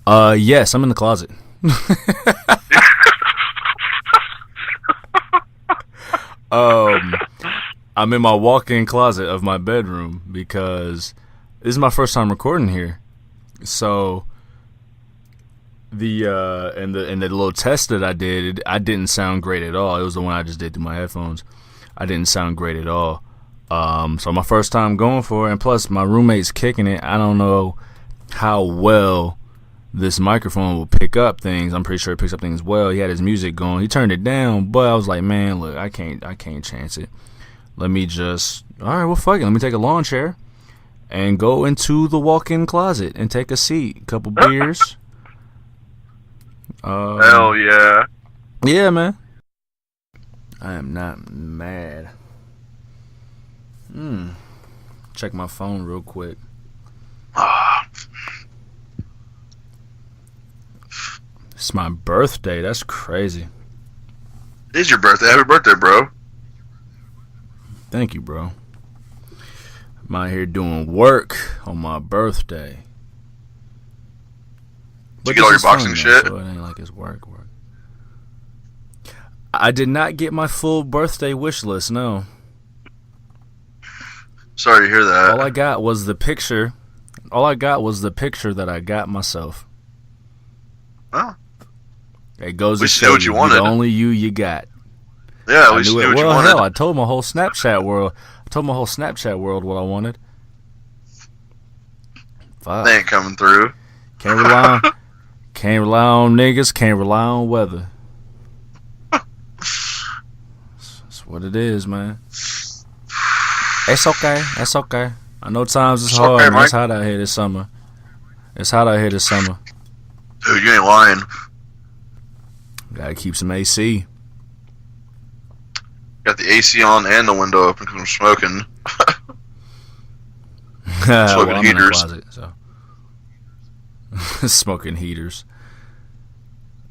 Yes, I'm in the closet. I'm in my walk-in closet of my bedroom because this is my first time recording here. So the little test that I did, I didn't sound great at all. It was the one I just did through my headphones. I didn't sound great at all. So my first time going for it, and plus my roommate's kicking it. I don't know how well this microphone will pick up things. I'm pretty sure it picks up things well. He had his music going. He turned it down, but I was like, man, look, I can't chance it. Let me just, all right, well, fuck it. Let me take a lawn chair and go into the walk-in closet and take a seat, couple beers. Hell yeah. Yeah, man. I am not mad. Check my phone real quick. It's my birthday. That's crazy. It is your birthday. Happy birthday, bro. Thank you, bro. I'm out here doing work on my birthday. Did you get all your boxing shit? So it ain't like it's work. I did not get my full birthday wish list, no. Sorry to hear that. All I got was the picture that I got myself. Oh. It goes to show you the only you got. Yeah, at least you knew what you wanted. Hell, I told my whole Snapchat world what I wanted. Fuck. They ain't coming through. Can't rely on niggas, can't rely on weather. That's what it is, man. It's okay. I know times is hard, okay, man. It's hot out here this summer. Dude, you ain't lying. Gotta keep some AC. Got the AC on and the window open because I'm smoking. Well, I'm in the closet, so. Smoking heaters.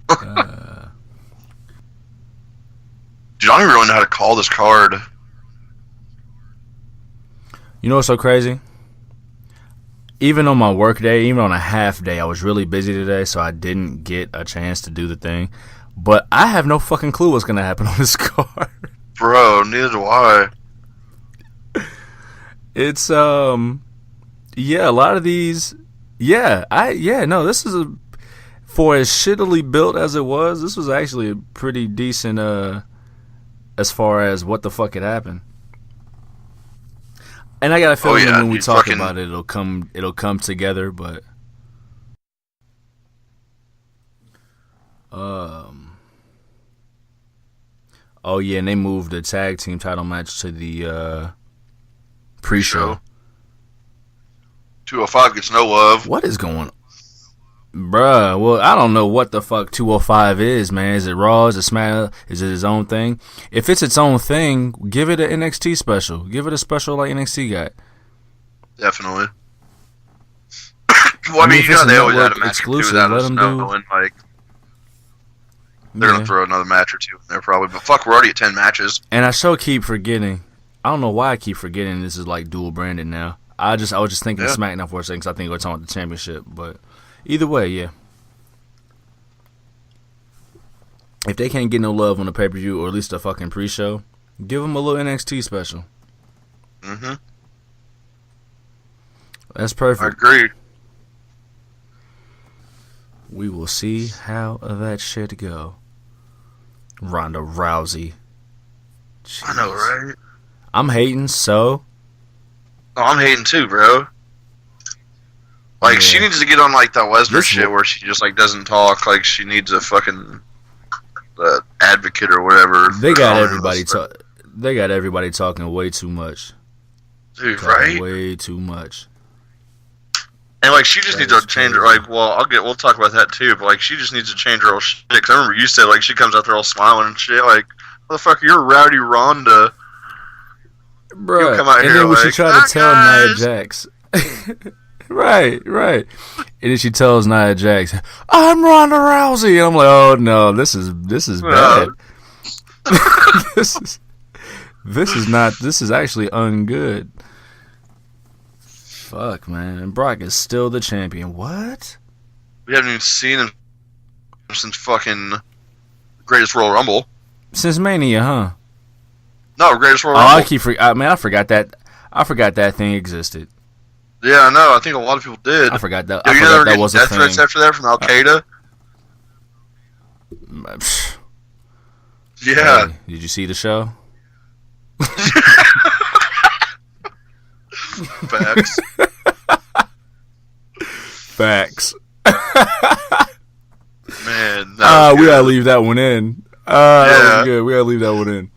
Dude, I don't even really know how to call this card. You know what's so crazy? Even on my work day, even on a half day, I was really busy today, so I didn't get a chance to do the thing. But I have no fucking clue what's gonna happen on this card. Bro, neither do I. It's yeah, a lot of these, this is for as shittily built as it was, this was actually a pretty decent as far as what the fuck had happened. And I got a feeling when we talk about it, it'll come together, but oh yeah, and they moved the tag team title match to the pre-show. 205 gets no love. What is going on? Bruh, well, I don't know what the fuck 205 is, man. Is it Raw? Is it SmackDown? Is it its own thing? If it's its own thing, give it an NXT special. Give it a special like NXT got. Definitely. Well, I mean, you know they always had a match exclusive. Let them do. Like, they're going to throw another match or two in there probably. But fuck, we're already at 10 matches. And I keep forgetting. I don't know why I keep forgetting this is like dual branded now. I was just thinking of SmackDown for a second because I think we're talking about the championship. But either way, yeah. If they can't get no love on the pay-per-view or at least a fucking pre-show, give them a little NXT special. Mm-hmm. That's perfect. I agree. We will see how that shit go. Ronda Rousey. Jeez. I know, right? I'm hating, so. Oh, I'm hating too, bro. Like, she needs to get on, like, that Lesnar shit where she just, like, doesn't talk. Like, she needs a fucking advocate or whatever. They got everybody talking way too much. Dude, right? Way too much. And, like, she just needs to change her, like, we'll talk about that too, but, like, she just needs to change her whole shit. Because I remember you said, like, she comes out there all smiling and shit, like, motherfucker, you're Rowdy Ronda. Bruh, come out and here then when like, she tried to tell Nia Jax. right. And then she tells Nia Jax, I'm Ronda Rousey. And I'm like, oh no, this is bad. This is actually ungood. Fuck, man. And Brock is still the champion. What? We haven't even seen him since fucking Greatest Royal Rumble. Since Mania, huh? No, Greatest Royal Oh, Rumble. I forgot that. I forgot that thing existed. Yeah, I know. I think a lot of people did. I forgot that. Yo, I you forgot never that get was a death thing. threats after that from Al Qaeda? Yeah. Hey, did you see the show? Facts. Facts. Man, we gotta leave that one in. That was good. We gotta leave that one in.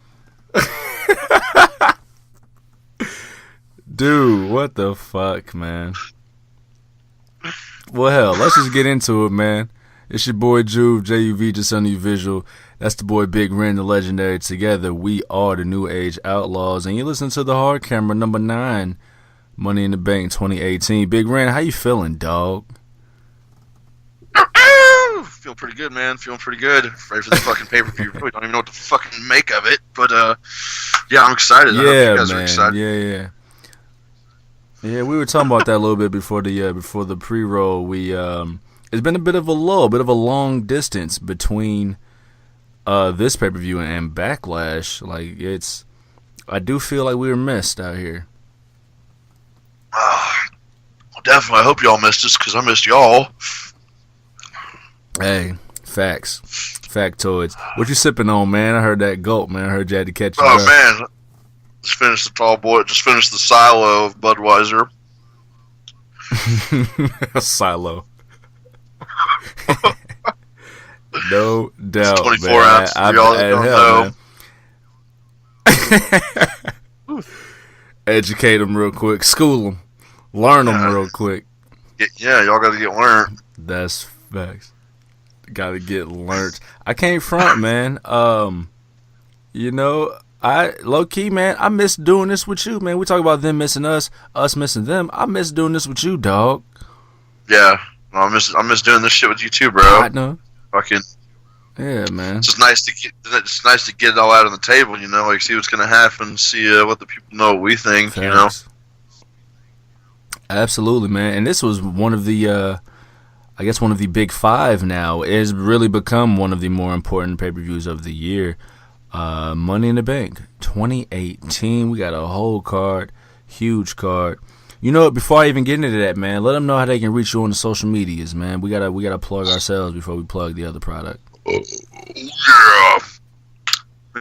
Dude, what the fuck, man? Well, hell, let's just get into it, man. It's your boy Juve, Juv, just on your visual. That's the boy Big Ren, the legendary. Together, we are the New Age Outlaws, and you listen to the Hard Camera number 9, Money in the Bank 2018. Big Ren, how you feeling, dog? Feel pretty good, man. Feeling pretty good. Ready for the fucking pay-per-view. Really don't even know what to fucking make of it, but yeah, I'm excited. I hope you guys are excited. Yeah, we were talking about that a little bit before the pre-roll. We it's been a bit of a long distance between this pay-per-view and Backlash. Like I do feel like we were missed out here. Well, definitely. I hope y'all missed us because I missed y'all. Hey, facts, factoids. What you sipping on, man? I heard that gulp, man. I heard you had to catch it. Oh man, just finished the tall boy. Just finished the silo of Budweiser. Silo. No doubt. It's 24 ounces. Y'all don't know. Educate them real quick. School them. Learn them real quick. Yeah, y'all got to get learned. That's facts. Got to get learned. I can't front, man. You know, I low key, man. I miss doing this with you, man. We talk about them missing us missing them. I miss doing this with you, dog. Yeah, I miss doing this shit with you too, bro. I know. Fucking. Yeah, man. It's just nice to get it all out on the table, you know, like see what's gonna happen, see what the people know, what we think, Facts. you know. Absolutely, man. And this was one of the, I guess one of the big 5 now. It has really become one of the more important pay-per-views of the year. Money in the Bank 2018. We got a whole card, huge card. You know what? Before I even get into that, man, let them know how they can reach you on the social medias, man. We gotta plug ourselves before we plug the other product. Yeah.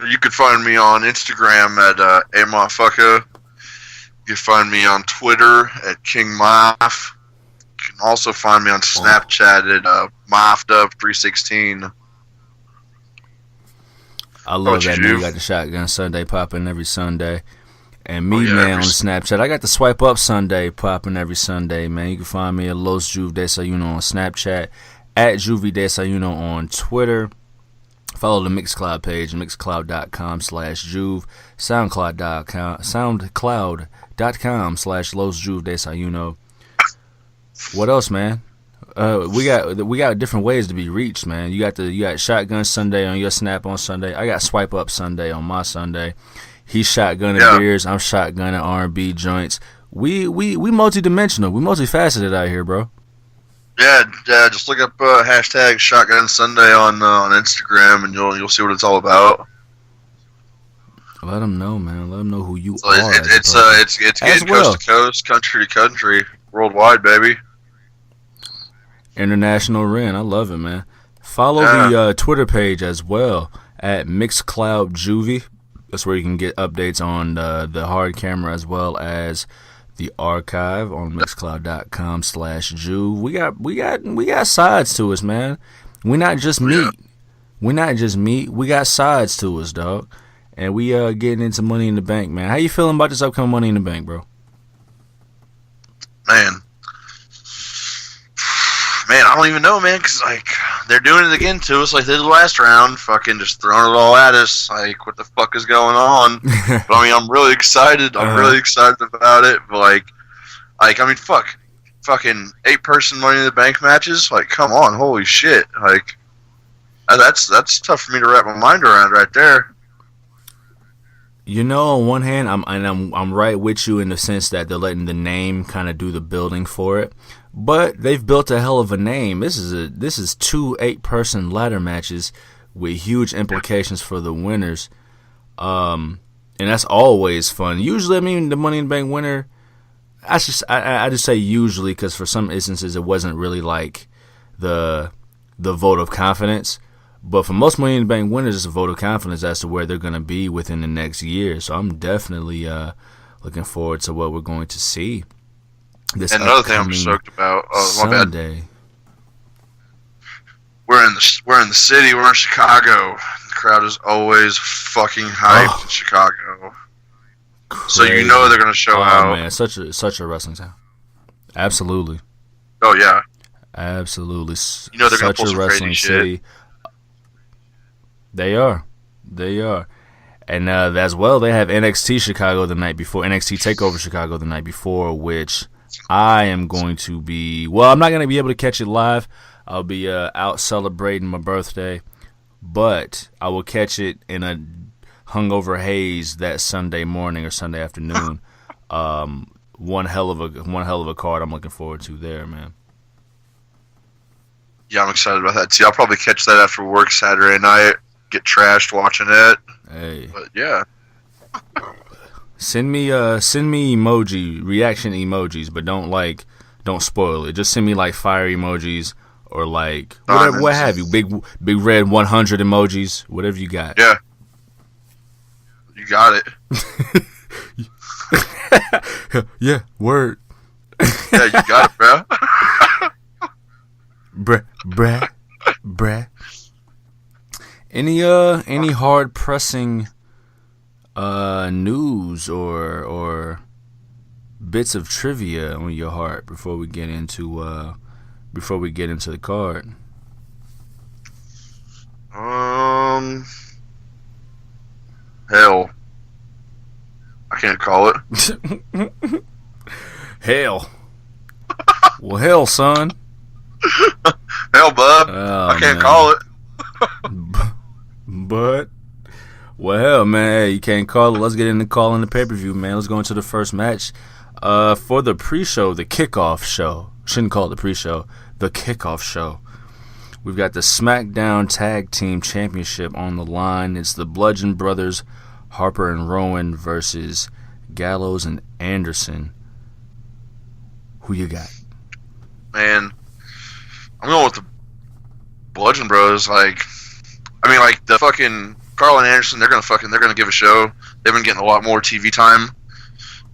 You can find me on Instagram at amotfucker. You can find me on Twitter at KingMoff. You can also find me on Snapchat at MoffDub316. I love that, man. You got the Shotgun Sunday popping every Sunday. And me, man, on Snapchat, I got the Swipe Up Sunday popping every Sunday, man. You can find me at Los Juve Desayuno on Snapchat, at Juvie Desayuno on Twitter. Follow the Mixcloud page, mixcloud.com/Juve, soundcloud.com/Los Juve Desayuno. What else, man? We got different ways to be reached, man. You got Shotgun Sunday on your Snap on Sunday. I got Swipe Up Sunday on my Sunday. He's shotgunning beers. I'm shotgunning R&B joints. We multidimensional. We multifaceted out here, bro. Yeah. Just look up hashtag Shotgun Sunday on Instagram, and you'll see what it's all about. Let them know, man. Let them know who you So are. it's getting coast to coast, country to country, worldwide, baby. International Ren. I love it, man. Follow the Twitter page as well at Mixcloud Juvie. That's where you can get updates on the hard camera as well as the archive on mixcloud.com/Juve. We got sides to us, man. We're not just meat. We're not just meat. We got sides to us, dog. And we getting into Money in the Bank, man. How you feeling about this upcoming Money in the Bank, bro? Man, I don't even know, man, because, like, they're doing it again to us like they did last round, fucking just throwing it all at us, like, what the fuck is going on? But, I mean, I'm really excited. I'm really excited about it, but, like, I mean, fucking 8-person Money in the Bank matches? Like, come on, holy shit. Like, that's tough for me to wrap my mind around right there. You know, on one hand, I'm right with you in the sense that they're letting the name kind of do the building for it. But they've built a hell of a name. This is 2 8-person ladder matches with huge implications for the winners. And that's always fun. Usually, I mean, the Money in the Bank winner, I just say usually because for some instances it wasn't really like the vote of confidence. But for most Money in the Bank winners, it's a vote of confidence as to where they're going to be within the next year. So I'm definitely looking forward to what we're going to see this and another thing I'm stoked about. Sunday. We're in the city. We're in Chicago. The crowd is always fucking hyped in Chicago. Crazy. So you know they're going to show out. Oh man, such a wrestling town. Absolutely. Oh yeah. Absolutely. You know they're going to pull such a some wrestling crazy city. shit. They are. And as well, they have NXT Chicago the night before, NXT TakeOver Chicago the night before, which I am going to be, well, I'm not going to be able to catch it live. I'll be out celebrating my birthday, but I will catch it in a hungover haze that Sunday morning or Sunday afternoon. One hell of a card I'm looking forward to there, man. Yeah, I'm excited about that too. I'll probably catch that after work Saturday night. Get trashed watching it. Hey, but yeah. Send me emoji reaction emojis, but don't spoil it. Just send me like fire emojis or like whatever, what have you, big red 100 emojis, whatever you got. Yeah, you got it. Yeah, word. Yeah, you got it, bro. Bruh. Any hard pressing news or bits of trivia on your heart before we get into the card? Hell, I can't call it. Hell. Well, hell, son. Hell, bub. I can't call it. But, well, hell, man, hey, you can't call it. Let's get into calling the pay-per-view, man. Let's go into the first match. For the pre-show, the kickoff show. Shouldn't call it the pre-show. The kickoff show. We've got the SmackDown Tag Team Championship on the line. It's the Bludgeon Brothers, Harper and Rowan versus Gallows and Anderson. Who you got? Man, I'm going with the Bludgeon Bros. Like the fucking Carl and Anderson, they're gonna give a show. They've been getting a lot more TV time.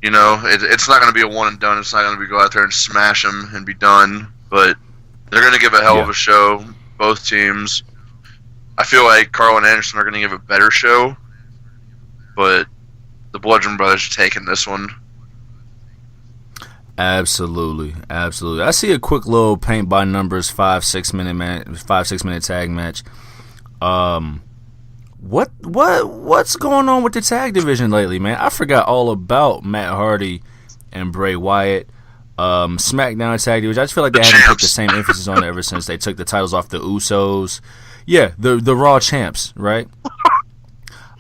You know, it's not gonna be a one and done. It's not gonna be go out there and smash them and be done. But they're gonna give a hell of a show. Both teams. I feel like Carl and Anderson are gonna give a better show, but the Bludgeon Brothers are taking this one. Absolutely. I see a quick little paint by numbers 5-6 minute tag match. What's going on with the tag division lately, man? I forgot all about Matt Hardy and Bray Wyatt. SmackDown tag division. I just feel like they haven't put the same emphasis on it ever since they took the titles off the Usos. Yeah, the Raw champs, right?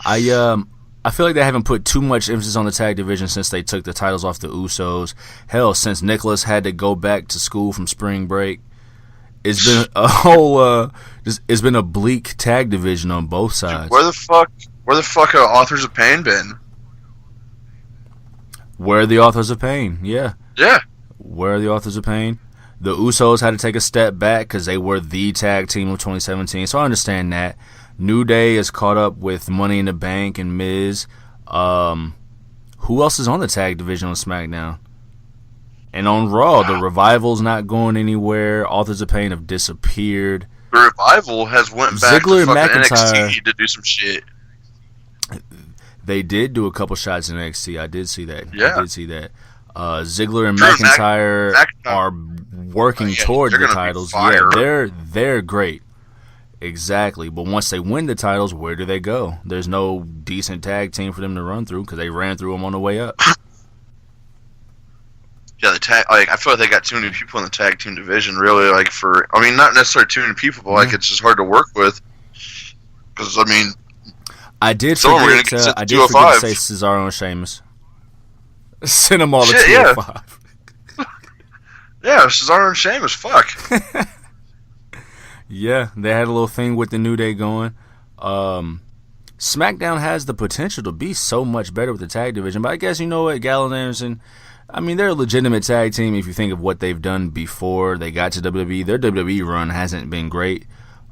I feel like they haven't put too much emphasis on the tag division since they took the titles off the Usos. Hell, since Nicholas had to go back to school from spring break. It's been a whole, it's been a bleak tag division on both sides. Where the fuck are Authors of Pain been? Where are the Authors of Pain? Yeah. Where are the Authors of Pain? The Usos had to take a step back because they were the tag team of 2017, so I understand that. New Day is caught up with Money in the Bank and Miz. Who else is on the tag division on SmackDown? And on Raw, the Revival's not going anywhere. Authors of Pain have disappeared. The Revival has went back Ziggler to fucking McIntyre, NXT to do some shit. They did do a couple shots in NXT. I did see that. Yeah. I did see that. Ziggler and McIntyre are working toward the titles. Yeah, they're great. Exactly. But once they win the titles, where do they go? There's no decent tag team for them to run through because they ran through them on the way up. Yeah, I feel like they got too many people in the tag team division, really. Not necessarily too many people, but it's just hard to work with. Because, I did forget to say Cesaro and Sheamus. Send them all to 205. Yeah, Cesaro and Sheamus. Fuck. Yeah, they had a little thing with the New Day going. SmackDown has the potential to be so much better with the tag division, but I guess you know what, Gallows and Anderson, I mean, they're a legitimate tag team if you think of what they've done before they got to WWE. Their WWE run hasn't been great.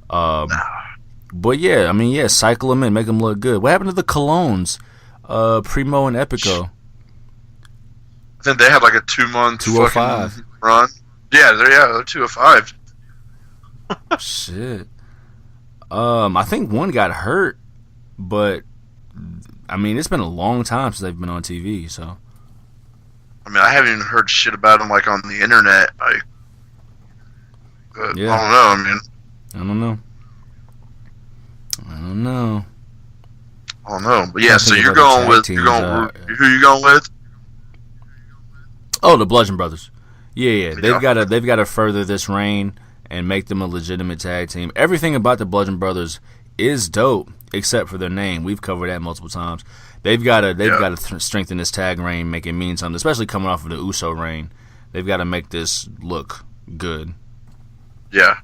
But yeah, I mean, yeah, cycle them in, make them look good. What happened to the Colognes, Primo and Epico? I think they had like a 2-month 205 run. Yeah, they're 205. Shit. I think one got hurt, but I mean, it's been a long time since they've been on TV. So, I mean, I haven't even heard shit about them like on the internet. Yeah. I don't know. I mean, I don't know. But yeah. So you're going with who you going with? Oh, the Bludgeon Brothers. Yeah. They've got to further this reign and make them a legitimate tag team. Everything about the Bludgeon Brothers is dope, except for their name. We've covered that multiple times. They've got to strengthen this tag reign, make it mean something, especially coming off of the Uso reign. They've got to make this look good. Yeah,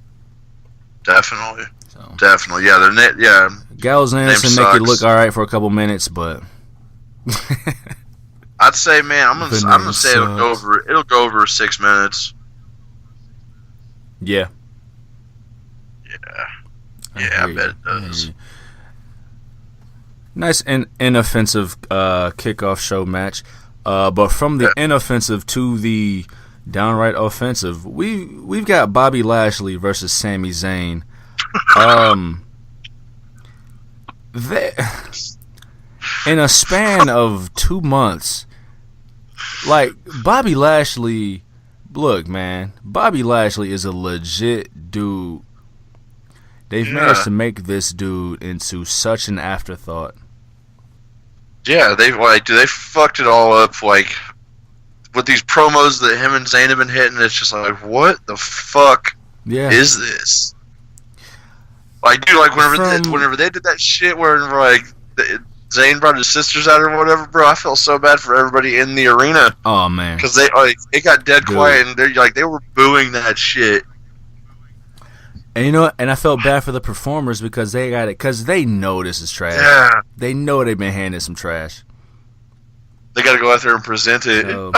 definitely. Definitely, yeah. Gallows and Anderson make it look all right for a couple minutes, but I'd say, man, I'm gonna say it'll go over 6 minutes. Yeah. I bet it does. Nice and inoffensive kickoff show match, but from the inoffensive to the downright offensive, we've got Bobby Lashley versus Sami Zayn. In a span of 2 months, like Bobby Lashley, look, man, Bobby Lashley is a legit dude. They've managed to make this dude into such an afterthought. Yeah, they fucked it all up, like with these promos that him and Zayn have been hitting. It's just like, what the fuck is this? Like, dude, like whenever they did that shit where like Zayn brought his sisters out or whatever, bro, I felt so bad for everybody in the arena. Oh man, because it got dead quiet and they were booing that shit. And you know what? And I felt bad for the performers because they got it, because they know this is trash. Yeah, they know they've been handed some trash. They got to go out there and present it. So,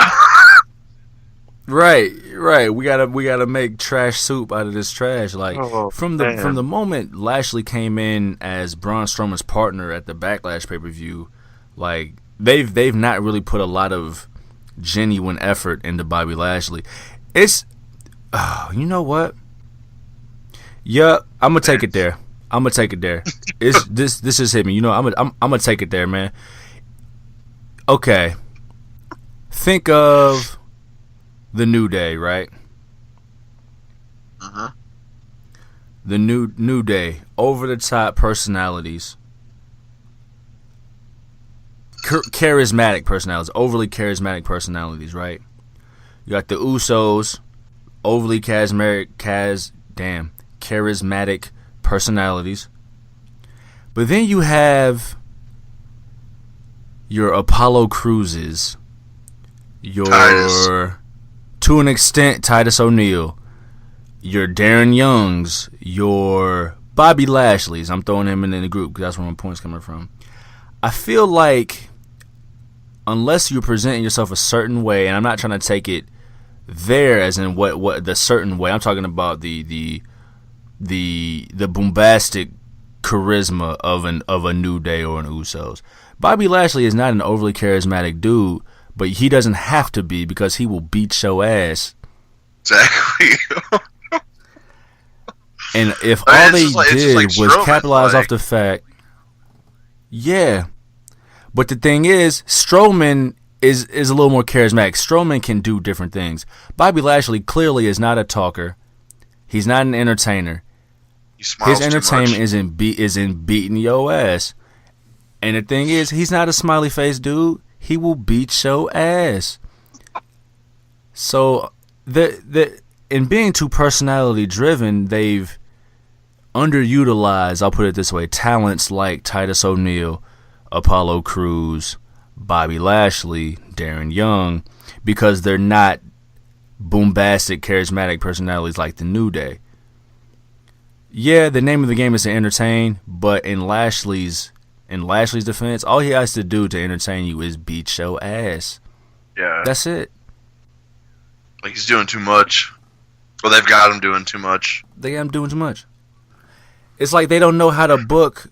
right. We gotta make trash soup out of this trash. Like from the moment Lashley came in as Braun Strowman's partner at the Backlash pay-per-view, like they've not really put a lot of genuine effort into Bobby Lashley. It's you know what? Yeah, I'm gonna take it there. It's this just hit me. You know, I'm gonna take it there, man. Okay. Think of the New Day, right? The New Day, over the top personalities, charismatic personalities, overly charismatic personalities, right? You got the Usos, overly charismatic personalities. But then you have your Apollo Cruzes, to an extent, Titus O'Neil, your Darren Youngs, your Bobby Lashleys. I'm throwing him in the group because that's where my point's coming from. I feel like unless you're presenting yourself a certain way, and I'm not trying to take it there as in what the certain way. I'm talking about the bombastic charisma of a New Day or an Usos. Bobby Lashley is not an overly charismatic dude, but he doesn't have to be because he will beat your ass. Exactly. And if all they did was capitalize off the fact, yeah. But the thing is, Strowman is a little more charismatic. Strowman can do different things. Bobby Lashley clearly is not a talker. He's not an entertainer. His entertainment is in beating your ass. And the thing is, he's not a smiley face dude. He will beat your ass. So in being too personality driven, they've underutilized, I'll put it this way, talents like Titus O'Neil, Apollo Crews, Bobby Lashley, Darren Young, because they're not bombastic, charismatic personalities like the New Day. Yeah, the name of the game is to entertain, but in Lashley's defense, all he has to do to entertain you is beat your ass. Yeah. That's it. Like, he's doing too much. Well, they've got him doing too much. They got him doing too much. It's like they don't know how to book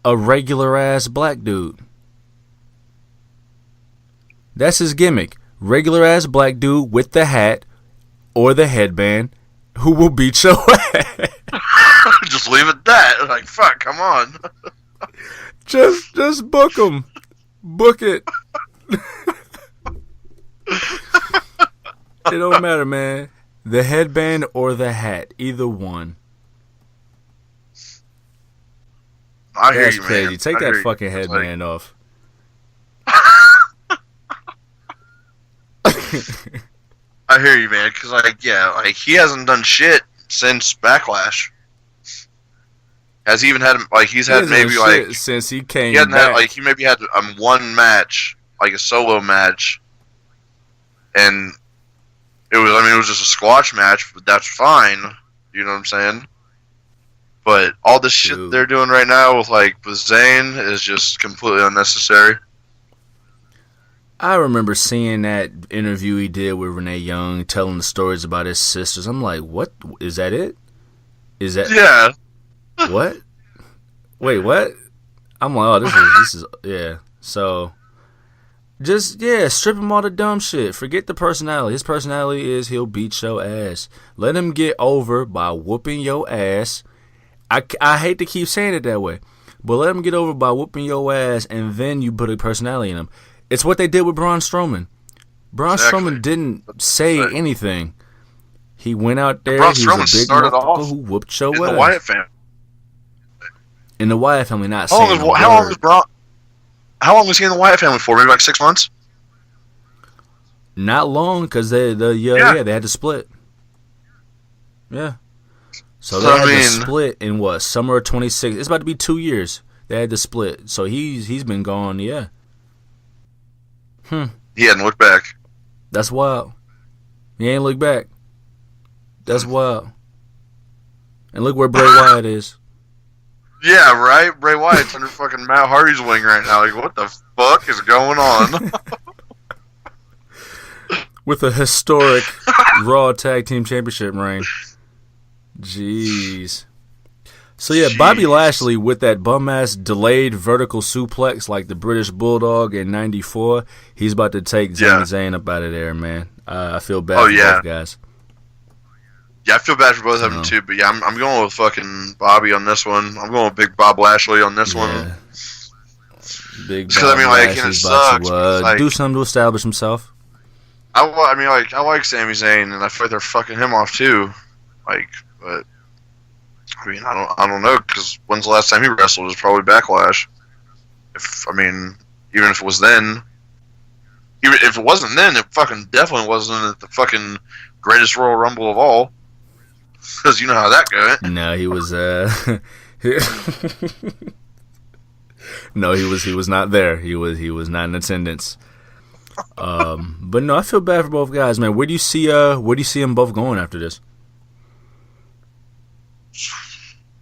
a regular-ass black dude. That's his gimmick. Regular-ass black dude with the hat or the headband who will beat your ass. Just leave it at that. Like, fuck, come on. Just book him. Book it. It don't matter, man. The headband or the hat. Either one. I hear That's you, crazy. man. Take that fucking headband off. I hear you, man. Because, like, yeah, like, he hasn't done shit since Backlash. Has he even had, like, he's had maybe, like, since he came he hadn't back. had, like, he maybe had one match, like a solo match, and it was just a squash match, but that's fine. You know what I'm saying? But all this shit they're doing right now with Zayn is just completely unnecessary. I remember seeing that interview he did with Renee Young, telling the stories about his sisters. I'm like, what? Is that it? Is that... Yeah. What? Wait, what? I'm like, oh, this is yeah. So, just, strip him all the dumb shit. Forget the personality. His personality is he'll beat your ass. Let him get over by whooping your ass. I hate to keep saying it that way, but let him get over by whooping your ass, and then you put a personality in him. It's what they did with Braun Strowman. Braun Strowman didn't say anything. He went out there. He was a big motherfucker who whooped your ass. In the Wyatt family. In the Wyatt family, not how saying How long was he in the Wyatt family for? Maybe like 6 months? Not long, because they had to split. Yeah. So they had to split in what? Summer of 26. It's about to be 2 years. They had to split. So he's been gone, yeah. He hadn't looked back. That's wild. He ain't looked back. That's wild. And look where Bray Wyatt is. Yeah, right? Bray Wyatt's under fucking Matt Hardy's wing right now. Like, what the fuck is going on? With a historic Raw Tag Team Championship reign. Jeez. So yeah, Bobby Lashley with that bum-ass delayed vertical suplex like the British Bulldog in 94, he's about to take Zayn up out of there, man. I feel bad for both guys. Yeah, I feel bad for both of them too, but yeah, I'm going with fucking Bobby on this one. I'm going with Big Bob Lashley on this one. Big Bob Lashley's about to do something to establish himself. I like Sami Zayn, and I feel like they're fucking him off too. Like, but I mean, I don't know, because when's the last time he wrestled? It was probably Backlash. Even if it was then, even if it wasn't then, it fucking definitely wasn't at the fucking greatest Royal Rumble of all. Because you know how that goes. No, he was no, he was not there. He was not in attendance. But no, I feel bad for both guys, man. Where do you see them both going after this?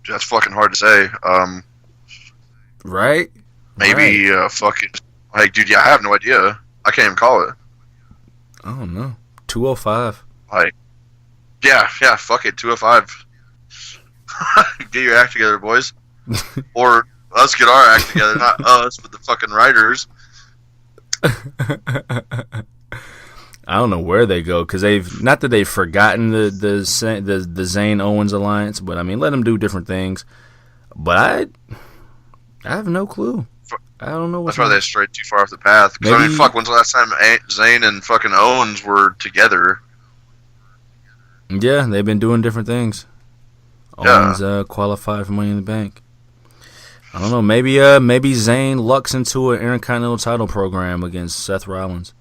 That's fucking hard to say. Right? Maybe fucking like, dude. Yeah, I have no idea. I can't even call it. I don't know. 205. Like, yeah. Fuck it. 205. Get your act together, boys. Or let's get our act together. Not us, but the fucking writers. I don't know where they go, because they've forgotten the Zayn Owens alliance, but I mean, let them do different things. But I have no clue. I don't know. That's why they strayed too far off the path. Because I mean, fuck, when's the last time Zayn and fucking Owens were together? Yeah, they've been doing different things. Owens qualified for Money in the Bank. I don't know. Maybe Zayn lucks into an Intercontinental title program against Seth Rollins.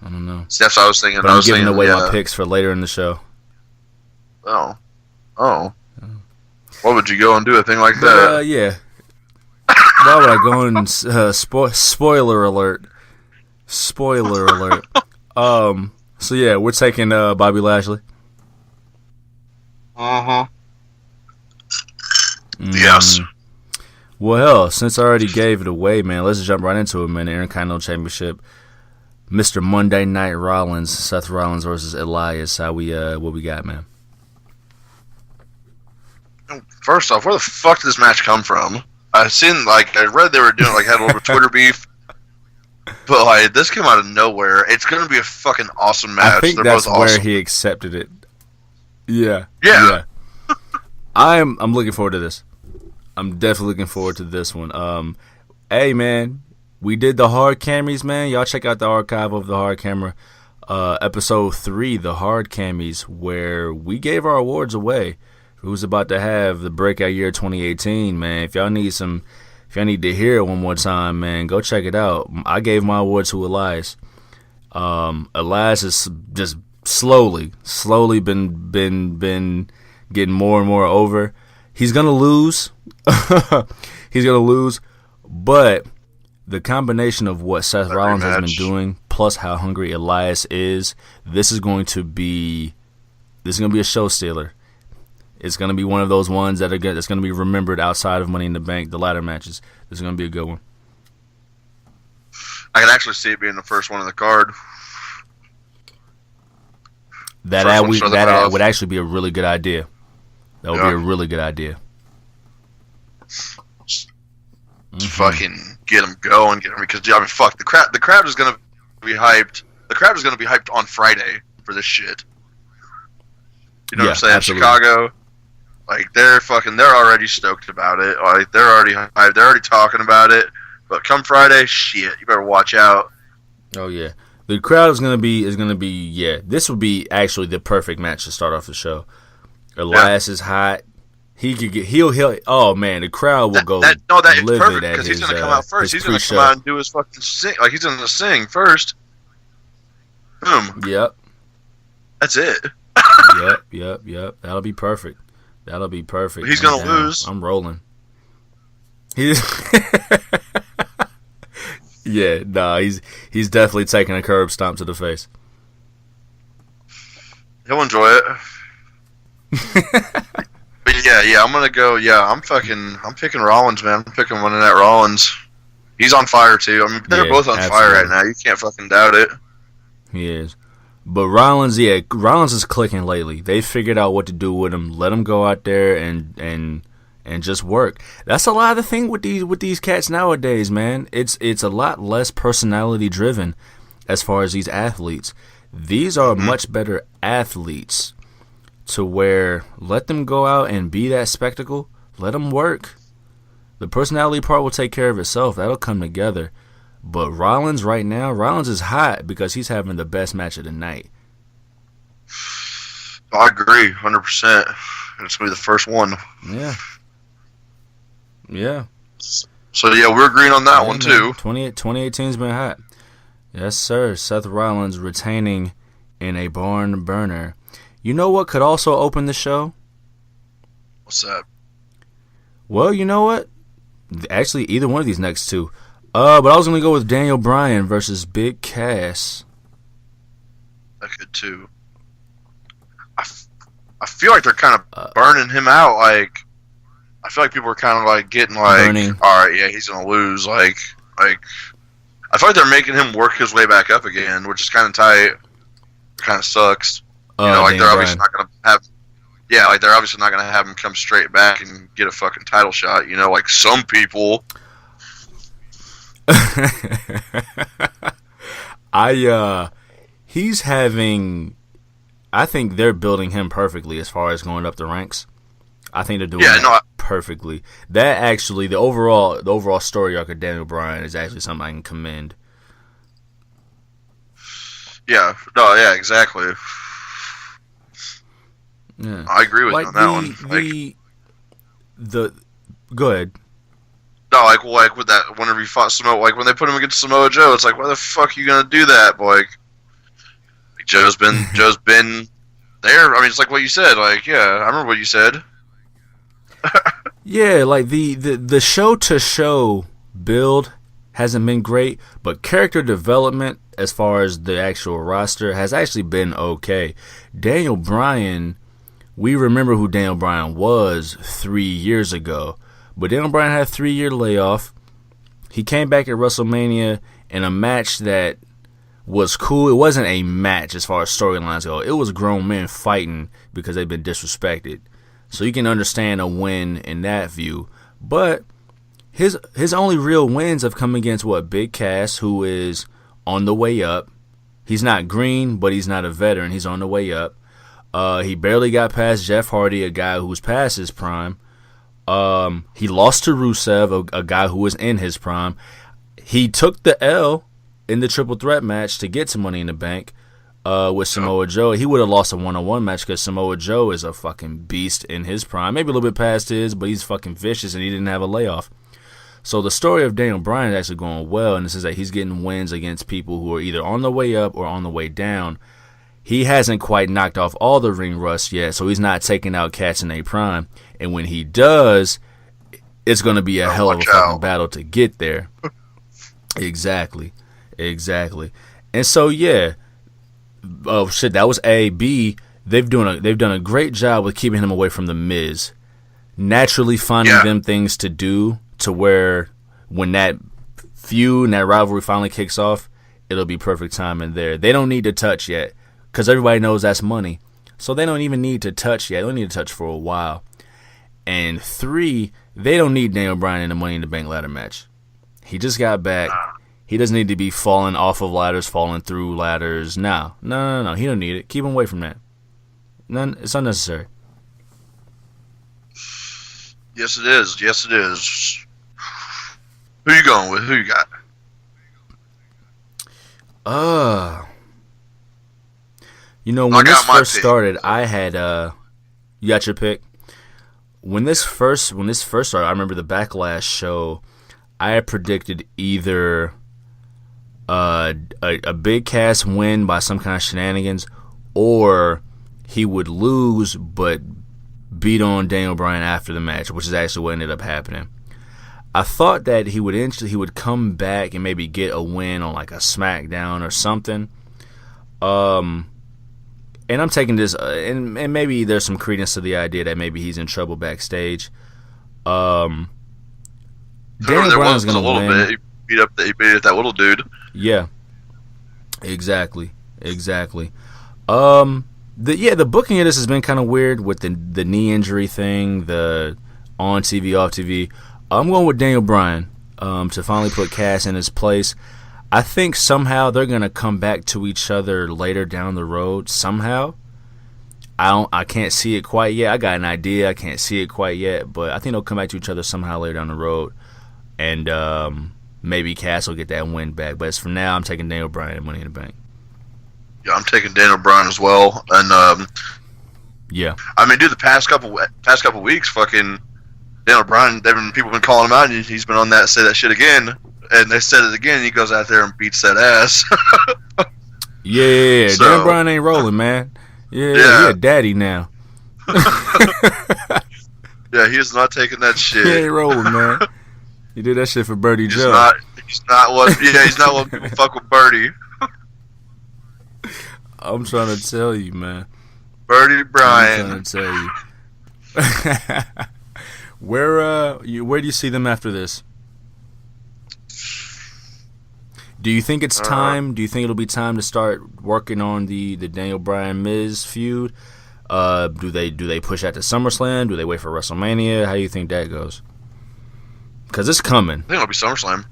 I don't know. That's what I was thinking. But I'm giving away my picks for later in the show. Oh. What would you go and do a thing like that? Yeah. Why would I go and spoiler alert? Spoiler alert. So yeah, we're taking Bobby Lashley. Yes. Well, hell, since I already gave it away, man, let's jump right into it, man. The Intercontinental Championship, Mr. Monday Night Rollins, Seth Rollins versus Elias. What we got, man? First off, where the fuck did this match come from? I read they were doing had a little Twitter beef, but this came out of nowhere. It's gonna be a fucking awesome match. I think They're that's both where awesome. he accepted it. Yeah. Yeah. I'm looking forward to this. I'm definitely looking forward to this one. Hey man, we did the hard cameras, man. Y'all check out the archive of the hard camera, episode 3, the hard cameras, where we gave our awards away. Who's about to have the breakout year 2018, man? If y'all need to hear it one more time, man, go check it out. I gave my award to Elias. Elias is just slowly been getting more and more over. He's gonna lose. But the combination of what Seth Rollins has been doing, plus how hungry Elias is, this is going to be a show stealer. It's going to be one of those ones that's going to be remembered outside of Money in the Bank, the ladder matches. This is going to be a good one. I can actually see it being the first one on the card. That would actually be a really good idea. That would be a really good idea. Fucking get them going, because fuck, the crowd is going to be hyped. The crowd is going to be hyped on Friday for this shit. You know what I'm saying? Absolutely. Chicago, they're already stoked about it. They're already hyped. They're already talking about it. But come Friday, shit, you better watch out. Oh yeah, the crowd is gonna be yeah. This would be actually the perfect match to start off the show. Elias is hot. He'll. Oh man, the crowd will go. That's perfect because he's gonna come out first. He's gonna come out and do his fucking sing. He's gonna sing first. Boom. Yep. That's it. Yep. That'll be perfect. He's gonna lose. I'm rolling. He's definitely taking a curb stomp to the face. He'll enjoy it. But yeah, I'm gonna go. Yeah, I'm picking Rollins, man. I'm picking Monday Night Rollins. He's on fire too. I mean, they're both on fire right now. You can't fucking doubt it. He is. But Rollins is clicking lately. They figured out what to do with him. Let him go out there and just work. That's a lot of the thing with these cats nowadays, man. It's a lot less personality driven as far as these athletes. These are much better athletes to where let them go out and be that spectacle. Let them work. The personality part will take care of itself. That'll come together. But Rollins right now, Rollins is hot because he's having the best match of the night. I agree, 100%. It's going to be the first one. Yeah. So, yeah, we're agreeing on that one, too. 2018's been hot. Yes, sir. Seth Rollins retaining in a barn burner. You know what could also open the show? What's that? Well, you know what? Actually, either one of these next two. But I was going to go with Daniel Bryan versus Big Cass. I could too. I feel like they're kind of burning him out. I feel like people are kind of getting burning. All right, yeah, he's going to lose. I feel like they're making him work his way back up again, which is kind of tight. Kind of sucks. They're obviously not going to have. Yeah, they're obviously not going to have him come straight back and get a fucking title shot. Like some people. He's having. I think they're building him perfectly as far as going up the ranks. I think they're doing perfectly. That actually, the overall story arc of Daniel Bryan is actually something I can commend. Yeah. No. Yeah. Exactly. Yeah. I agree with you on that one. Go ahead. No, with that, whenever he fought Samoa, when they put him against Samoa Joe, it's why the fuck are you gonna do that, boy? Joe's been there. I mean, it's what you said. Yeah, I remember what you said. Yeah, the show to show build hasn't been great, but character development as far as the actual roster, has actually been okay. Daniel Bryan, we remember who Daniel Bryan was 3 years ago. But Daniel Bryan had a 3-year layoff. He came back at WrestleMania in a match that was cool. It wasn't a match as far as storylines go. It was grown men fighting because they've been disrespected. So you can understand a win in that view. But his only real wins have come against Big Cass, who is on the way up. He's not green, but he's not a veteran. He's on the way up. He barely got past Jeff Hardy, a guy who's past his prime. He lost to Rusev, a guy who was in his prime. He took the L in the triple threat match to get to Money in the Bank with Samoa Joe. He would have lost a one-on-one match because Samoa Joe is a fucking beast in his prime. Maybe a little bit past his, but he's fucking vicious and he didn't have a layoff. So the story of Daniel Bryan is actually going well, and this is that he's getting wins against people who are either on the way up or on the way down. He hasn't quite knocked off all the ring rust yet, so he's not taking out cats in a prime. And when he does, it's going to be a hell of a fucking battle to get there. Exactly. And so, yeah. Oh, shit, that was A. B, they've done a great job with keeping him away from The Miz. Naturally finding them things to do to where when that feud and that rivalry finally kicks off, it'll be perfect timing there. They don't need to touch yet because everybody knows that's money. So they don't even need to touch yet. They don't need to touch for a while. And 3, they don't need Daniel Bryan in the Money in the Bank ladder match. He just got back. He doesn't need to be falling off of ladders, falling through ladders. No. He don't need it. Keep him away from that. It's unnecessary. Yes, it is. Who you going with? Who you got? When this first started, I had you got your pick. When this first started, I remember the Backlash show. I had predicted either a Big Cass win by some kind of shenanigans, or he would lose but beat on Daniel Bryan after the match, which is actually what ended up happening. I thought that he would come back and maybe get a win on like a SmackDown or something. And I'm taking this, and maybe there's some credence to the idea that maybe he's in trouble backstage. Daniel Bryan's going to win. He beat up that little dude. Yeah, exactly. The booking of this has been kind of weird with the knee injury thing, the on TV, off TV. I'm going with Daniel Bryan to finally put Cass in his place. I think somehow they're going to come back to each other later down the road. Somehow. I can't see it quite yet. I got an idea. I can't see it quite yet. But I think they'll come back to each other somehow later down the road. And maybe Cass will get that win back. But as for now, I'm taking Daniel Bryan and Money in the Bank. Yeah, I'm taking Daniel Bryan as well. And yeah. I mean, dude, the past couple weeks, fucking Daniel Bryan, people have been calling him out, and he's been on that, say that shit again. And they said it again, and he goes out there and beats that ass. Yeah. So, Daniel Bryan ain't rolling, man. Yeah, he a daddy now. Yeah, he is not taking that shit. He ain't rolling, man. He did that shit for Birdie Joe. He's not what people fuck with Birdie. I'm trying to tell you, man. Birdie Bryan. I'm trying to tell you. Where do you see them after this? Do you think it's time? Do you think it'll be time to start working on the Daniel Bryan Miz feud? Do they push that to SummerSlam? Do they wait for WrestleMania? How do you think that goes? Because it's coming. I think it'll be SummerSlam.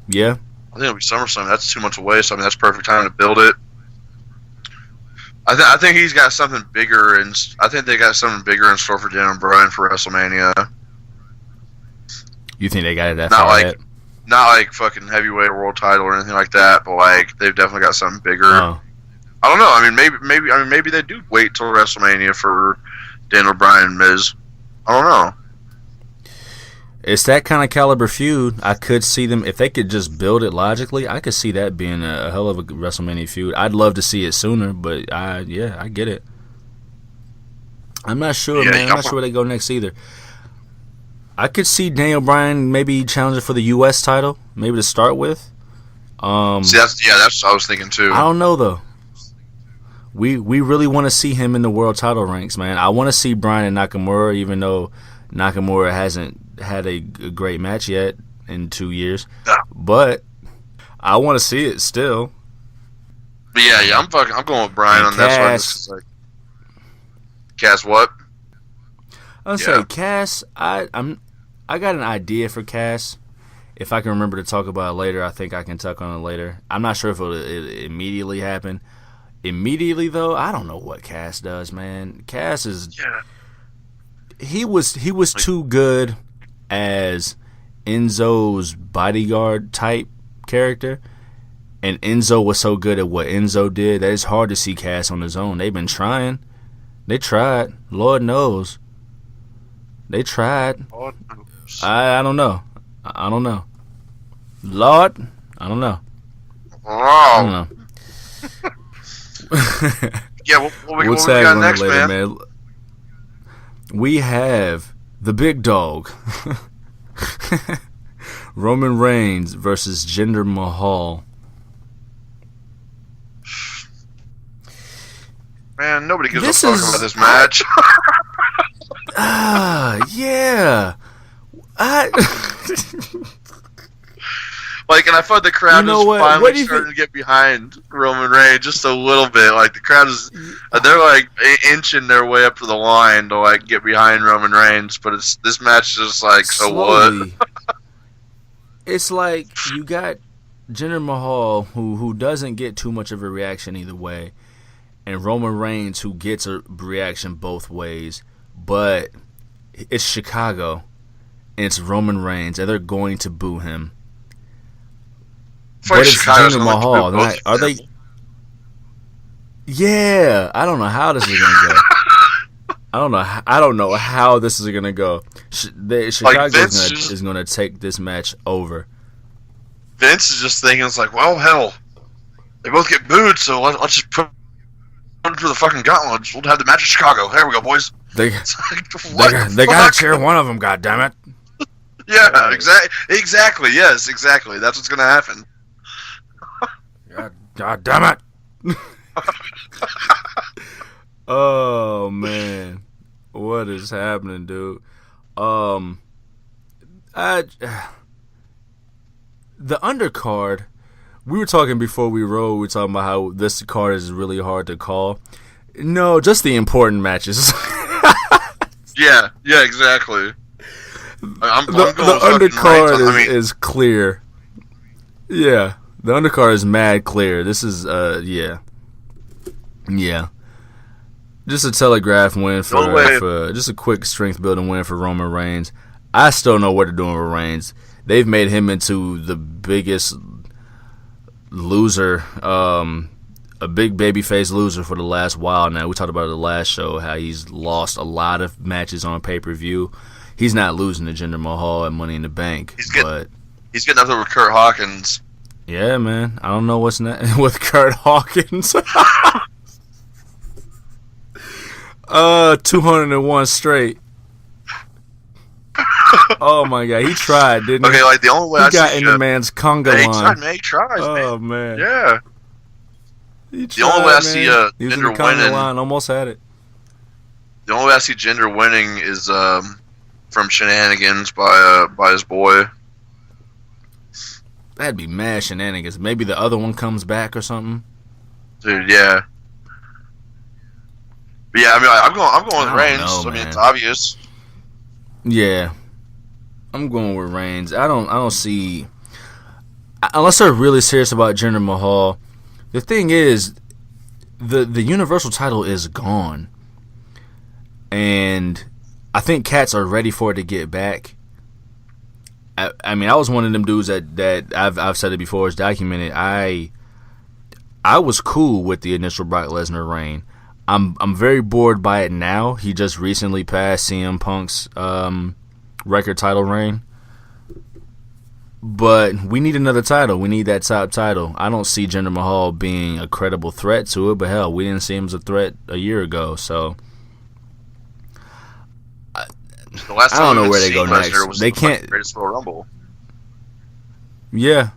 Yeah? I think it'll be SummerSlam. That's 2 months away, so I mean that's perfect time to build it. I think he's got something bigger, and I think they got something bigger in store for Daniel Bryan for WrestleMania. You think they got it that far yet? Not like fucking heavyweight world title or anything like that, but like they've definitely got something bigger. Oh. I don't know. I mean, maybe they do wait till WrestleMania for Daniel Bryan and Miz. I don't know. It's that kind of caliber feud. I could see them if they could just build it logically. I could see that being a hell of a WrestleMania feud. I'd love to see it sooner, but I get it. I'm not sure, man. I'm not sure where they go next either. I could see Daniel Bryan maybe challenging for the U.S. title, maybe to start with. See, that's what I was thinking too. I don't know though. We really want to see him in the world title ranks, man. I want to see Bryan and Nakamura, even though Nakamura hasn't had a great match yet in 2 years. Yeah. But I want to see it still. But yeah, I'm going with Bryan on this one. Cass what? I'll say Cass. I got an idea for Cass. If I can remember to talk about it later, I think I can talk on it later. I'm not sure if it'll immediately happen. Immediately though, I don't know what Cass does, man. Cass is he was too good as Enzo's bodyguard type character, and Enzo was so good at what Enzo did that it's hard to see Cass on his own. They've been trying. They tried. Lord knows. They tried. Lord knows. I don't know. I don't know. Lord, I don't know. Wow. I don't know. Yeah, what we got next, later, man? We have the big dog. Roman Reigns versus Jinder Mahal. Man, nobody gives a fuck about this match. Yeah. Like, and I thought the crowd is finally starting to get behind Roman Reigns just a little bit. Like, the crowd they're like inching their way up to the line to like get behind Roman Reigns, but this match is just like, slowly. So what? It's like you got Jinder Mahal, who doesn't get too much of a reaction either way, and Roman Reigns, who gets a reaction both ways, but it's Chicago, and it's Roman Reigns, and they're going to boo him. But it's Jinder Mahal. Are they? Yeah, I don't know how this is gonna go. I don't know how this is gonna go. Chicago is gonna take this match over. Vince is just thinking, it's like, well, hell, they both get booed, so let's just put them through the fucking gauntlet. We'll have the match in Chicago. There we go, boys. They gotta cheer one of them. God damn it. Yeah, exactly. Yes, exactly. That's what's gonna happen. God damn it. Oh man, what is happening, dude? The undercard. We were talking before we rode. We were talking about how this card is really hard to call. No, just the important matches. Yeah, exactly. The undercard is clear. Yeah. The undercard is mad clear. This is, yeah. Just a telegraph win for just a quick strength building win for Roman Reigns. I still know what they're doing with Reigns. They've made him into the biggest loser, a big babyface loser for the last while now. We talked about it the last show, how he's lost a lot of matches on pay-per-view. He's not losing to Jinder Mahal at Money in the Bank. He's getting up there with Kurt Hawkins. Yeah, man. I don't know what's next with Kurt Hawkins. 201 straight. Oh my god, he tried, didn't he? Okay, like the only way he got in the man's conga line. He tries, oh man. Yeah. The only way I see Jinder winning, line, almost had it. The only way I see Jinder winning is from shenanigans by his boy. That'd be mad shenanigans. Maybe the other one comes back or something. Dude, yeah. But yeah, I mean, I'm going with Reigns. I mean, it's obvious. Yeah, I'm going with Reigns. I don't see, unless they're really serious about Jinder Mahal. The thing is, the Universal title is gone, and I think cats are ready for it to get back. I mean, I was one of them dudes that I've said it before, it's documented. I was cool with the initial Brock Lesnar reign. I'm very bored by it now. He just recently passed CM Punk's record title reign. But we need another title. We need that top title. I don't see Jinder Mahal being a credible threat to it, but hell, we didn't see him as a threat a year ago, so I don't know where they go next. They can't. Greatest Royal Rumble. Yeah.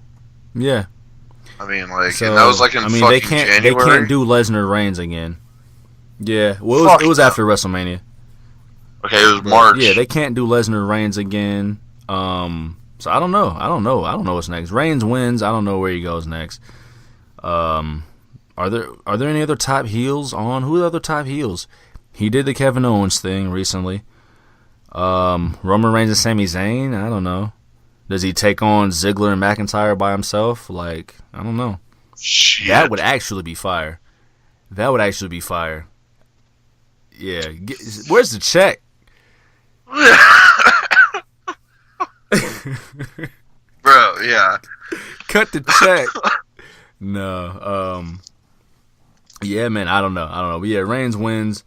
I mean, like, So, and that was like in fucking they January. can't do Lesnar Reigns again. Yeah, well, it was after WrestleMania. Okay, it was March. Yeah, they can't do Lesnar Reigns again. So I don't know what's next. Reigns wins. I don't know where he goes next. Are there any other top heels on? Who are the other top heels? He did the Kevin Owens thing recently. Roman Reigns and Sami Zayn. I don't know. Does he take on Ziggler and McIntyre by himself? Like, I don't know. Shit. That would actually be fire. Yeah. Where's the check? Bro, yeah. Cut the check. No. Yeah, man, I don't know. But yeah, Reigns wins.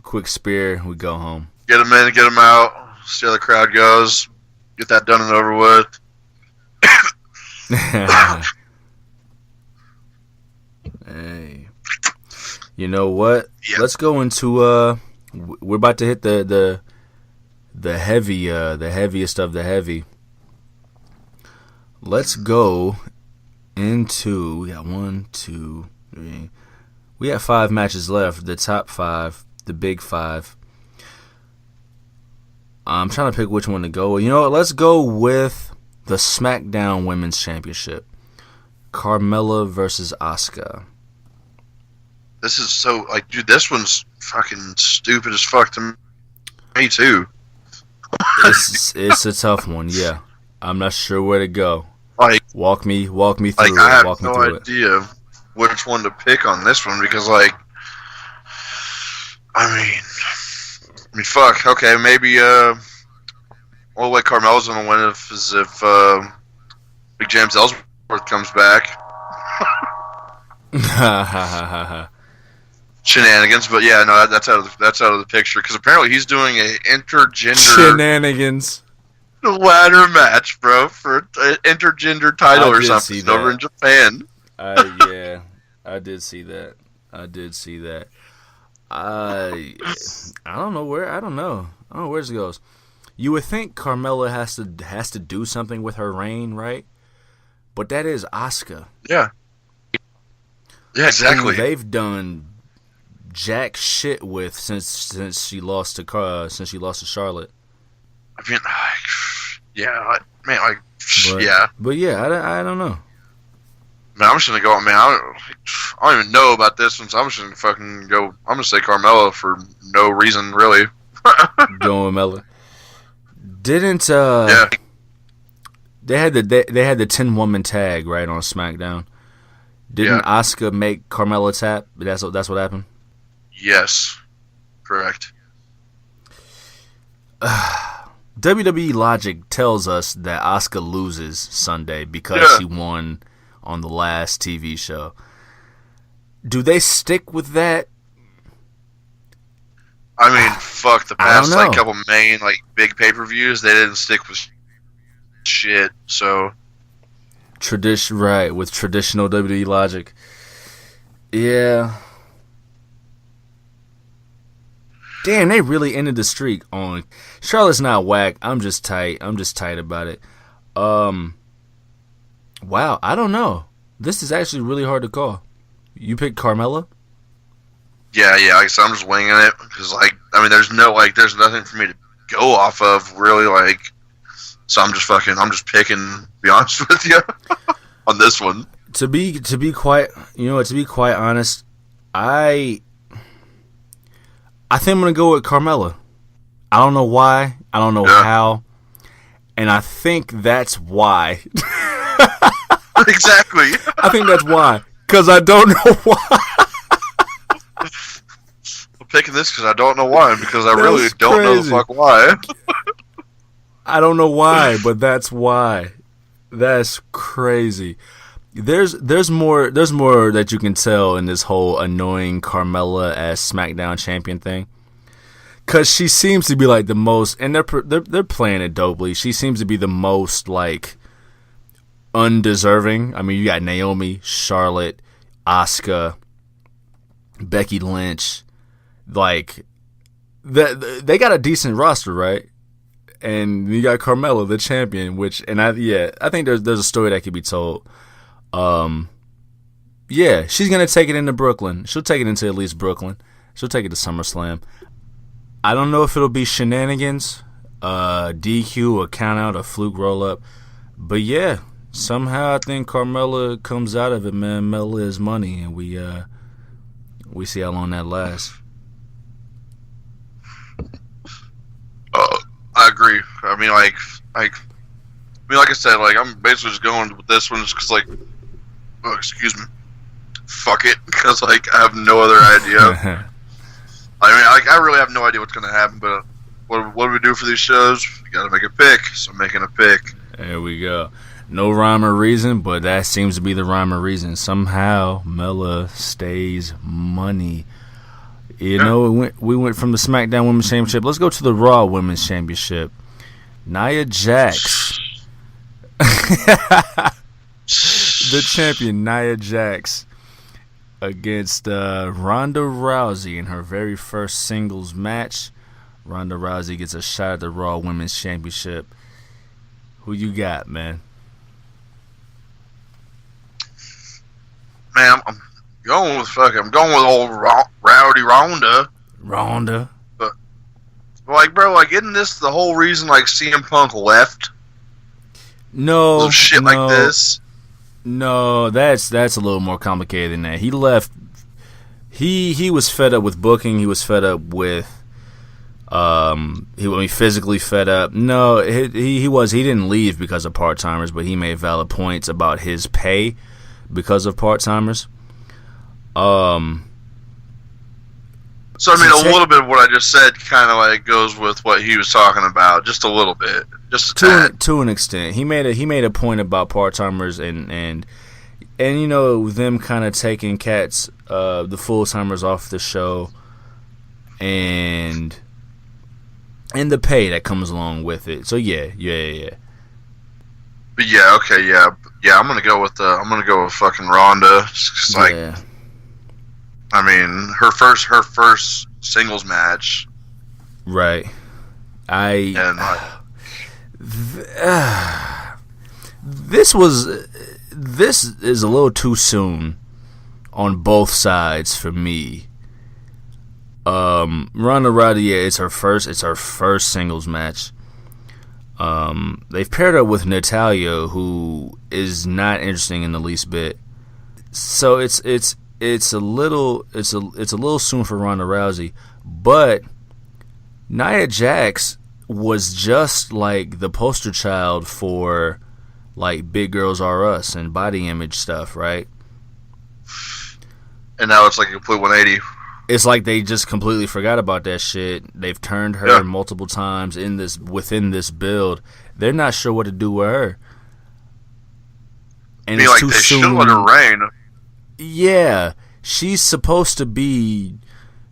Quick spear, we go home. Get him in, get him out. See how the crowd goes. Get that done and over with. Hey. You know what? Yeah. Let's go into we're about to hit the heavy the heaviest of the heavy. Let's go into, we got 1, 2, 3. We got 5 matches left. The top 5, the big 5. I'm trying to pick which one to go with. You know what? Let's go with the SmackDown Women's Championship. Carmella versus Asuka. This is so, like, dude, this one's fucking stupid as fuck to me, too. It's a tough one, yeah. I'm not sure where to go. Like, walk me through like, it. I have walk me no through idea which one to pick on this one because, like, I mean, fuck. Okay, maybe only way Carmella's gonna win is if Big James Ellsworth comes back. Shenanigans, but yeah, no, that's out of the picture because apparently he's doing a intergender shenanigans ladder match, bro, for an intergender title or something over in Japan. Yeah, I did see that. I don't know where. I don't know where it goes. You would think Carmella has to do something with her reign, right? But that is Asuka. Yeah. Yeah, exactly. Who they've done jack shit with since she lost to Charlotte. I mean, yeah, man, like, But yeah, I don't know. Man, I'm just gonna go. Man, I don't even know about this one, so I'm just gonna fucking go. I'm gonna say Carmella for no reason, really. Going with Mella. Didn't yeah. They had the 10-woman tag right on SmackDown. Didn't Asuka make Carmella tap? That's what happened. Yes, correct. WWE logic tells us that Asuka loses Sunday because she won on the last TV show. Do they stick with that? I mean, fuck, the past couple main big pay-per-views, they didn't stick with shit. So with traditional WWE logic. Yeah. Damn, they really ended the streak on Charlotte's not whack. I'm just tight about it. Wow, I don't know. This is actually really hard to call. You picked Carmella? Yeah. So I'm just winging it because, there's nothing for me to go off of really. So I'm just picking. To be honest with you, on this one. To be quite honest, I think I'm gonna go with Carmella. I don't know why. I don't know how. And I think that's why. Exactly. I think that's why. Because I don't know why. I'm picking this because I don't know why. Because I really don't know the fuck why. I don't know why, but that's why. That's crazy. There's more that you can tell in this whole annoying Carmella as SmackDown champion thing. Cause she seems to be the most, and they're playing it dopely. She seems to be the most undeserving. I mean, you got Naomi, Charlotte, Asuka, Becky Lynch. They got a decent roster, right? and you got Carmella, the champion. I think there's a story that could be told. Yeah, she's gonna take it into Brooklyn. She'll take it into at least Brooklyn. She'll take it to SummerSlam. I don't know if it'll be shenanigans, DQ, a count out, a fluke roll up, but yeah, somehow I think Carmella comes out of it, man. Mella is money, and we see how long that lasts. I agree. I mean, like I said, like I'm basically just going with this one just because, like, oh, excuse me, fuck it, because like I have no other idea. I mean, like I really have no idea what's gonna happen. But what do we do for these shows? We gotta make a pick. So I'm making a pick. There we go. No rhyme or reason, but that seems to be the rhyme or reason. Somehow Mella stays money. You know, we went from the SmackDown Women's Championship. Let's go to the Raw Women's Championship. Nia Jax. The champion, Nia Jax, against Ronda Rousey in her very first singles match. Ronda Rousey gets a shot at the Raw Women's Championship. Who you got, man? Man, I'm going with old Rowdy Ronda. Ronda. But like, bro, like, isn't this the whole reason like CM Punk left? No, shit no, like this. No, that's a little more complicated than that. He left. He was fed up with booking. He was fed up with. He physically fed up. No, he didn't leave because of part timers, but he made valid points about his pay because of part timers. So I mean, a little bit of what I just said kind of like goes with what he was talking about, just a little bit, just a tad. To an extent. He made a point about part timers and you know, them kind of taking cats, the full timers off the show, and the pay that comes along with it. So yeah. But yeah, okay, yeah. I'm gonna go with fucking Ronda. Like, yeah. I mean, her first singles match. Right. This is a little too soon on both sides for me. Ronda Rousey, yeah, it's her first singles match. They've paired her with Natalya, who is not interesting in the least bit. So it's a little soon for Ronda Rousey, but Nia Jax was just like the poster child for like Big Girls Are Us and body image stuff, right? And now it's like a complete 180. It's like they just completely forgot about that shit. They've turned her multiple times within this build. They're not sure what to do with her. And it's too soon. Should let her reign. Yeah, she's supposed to be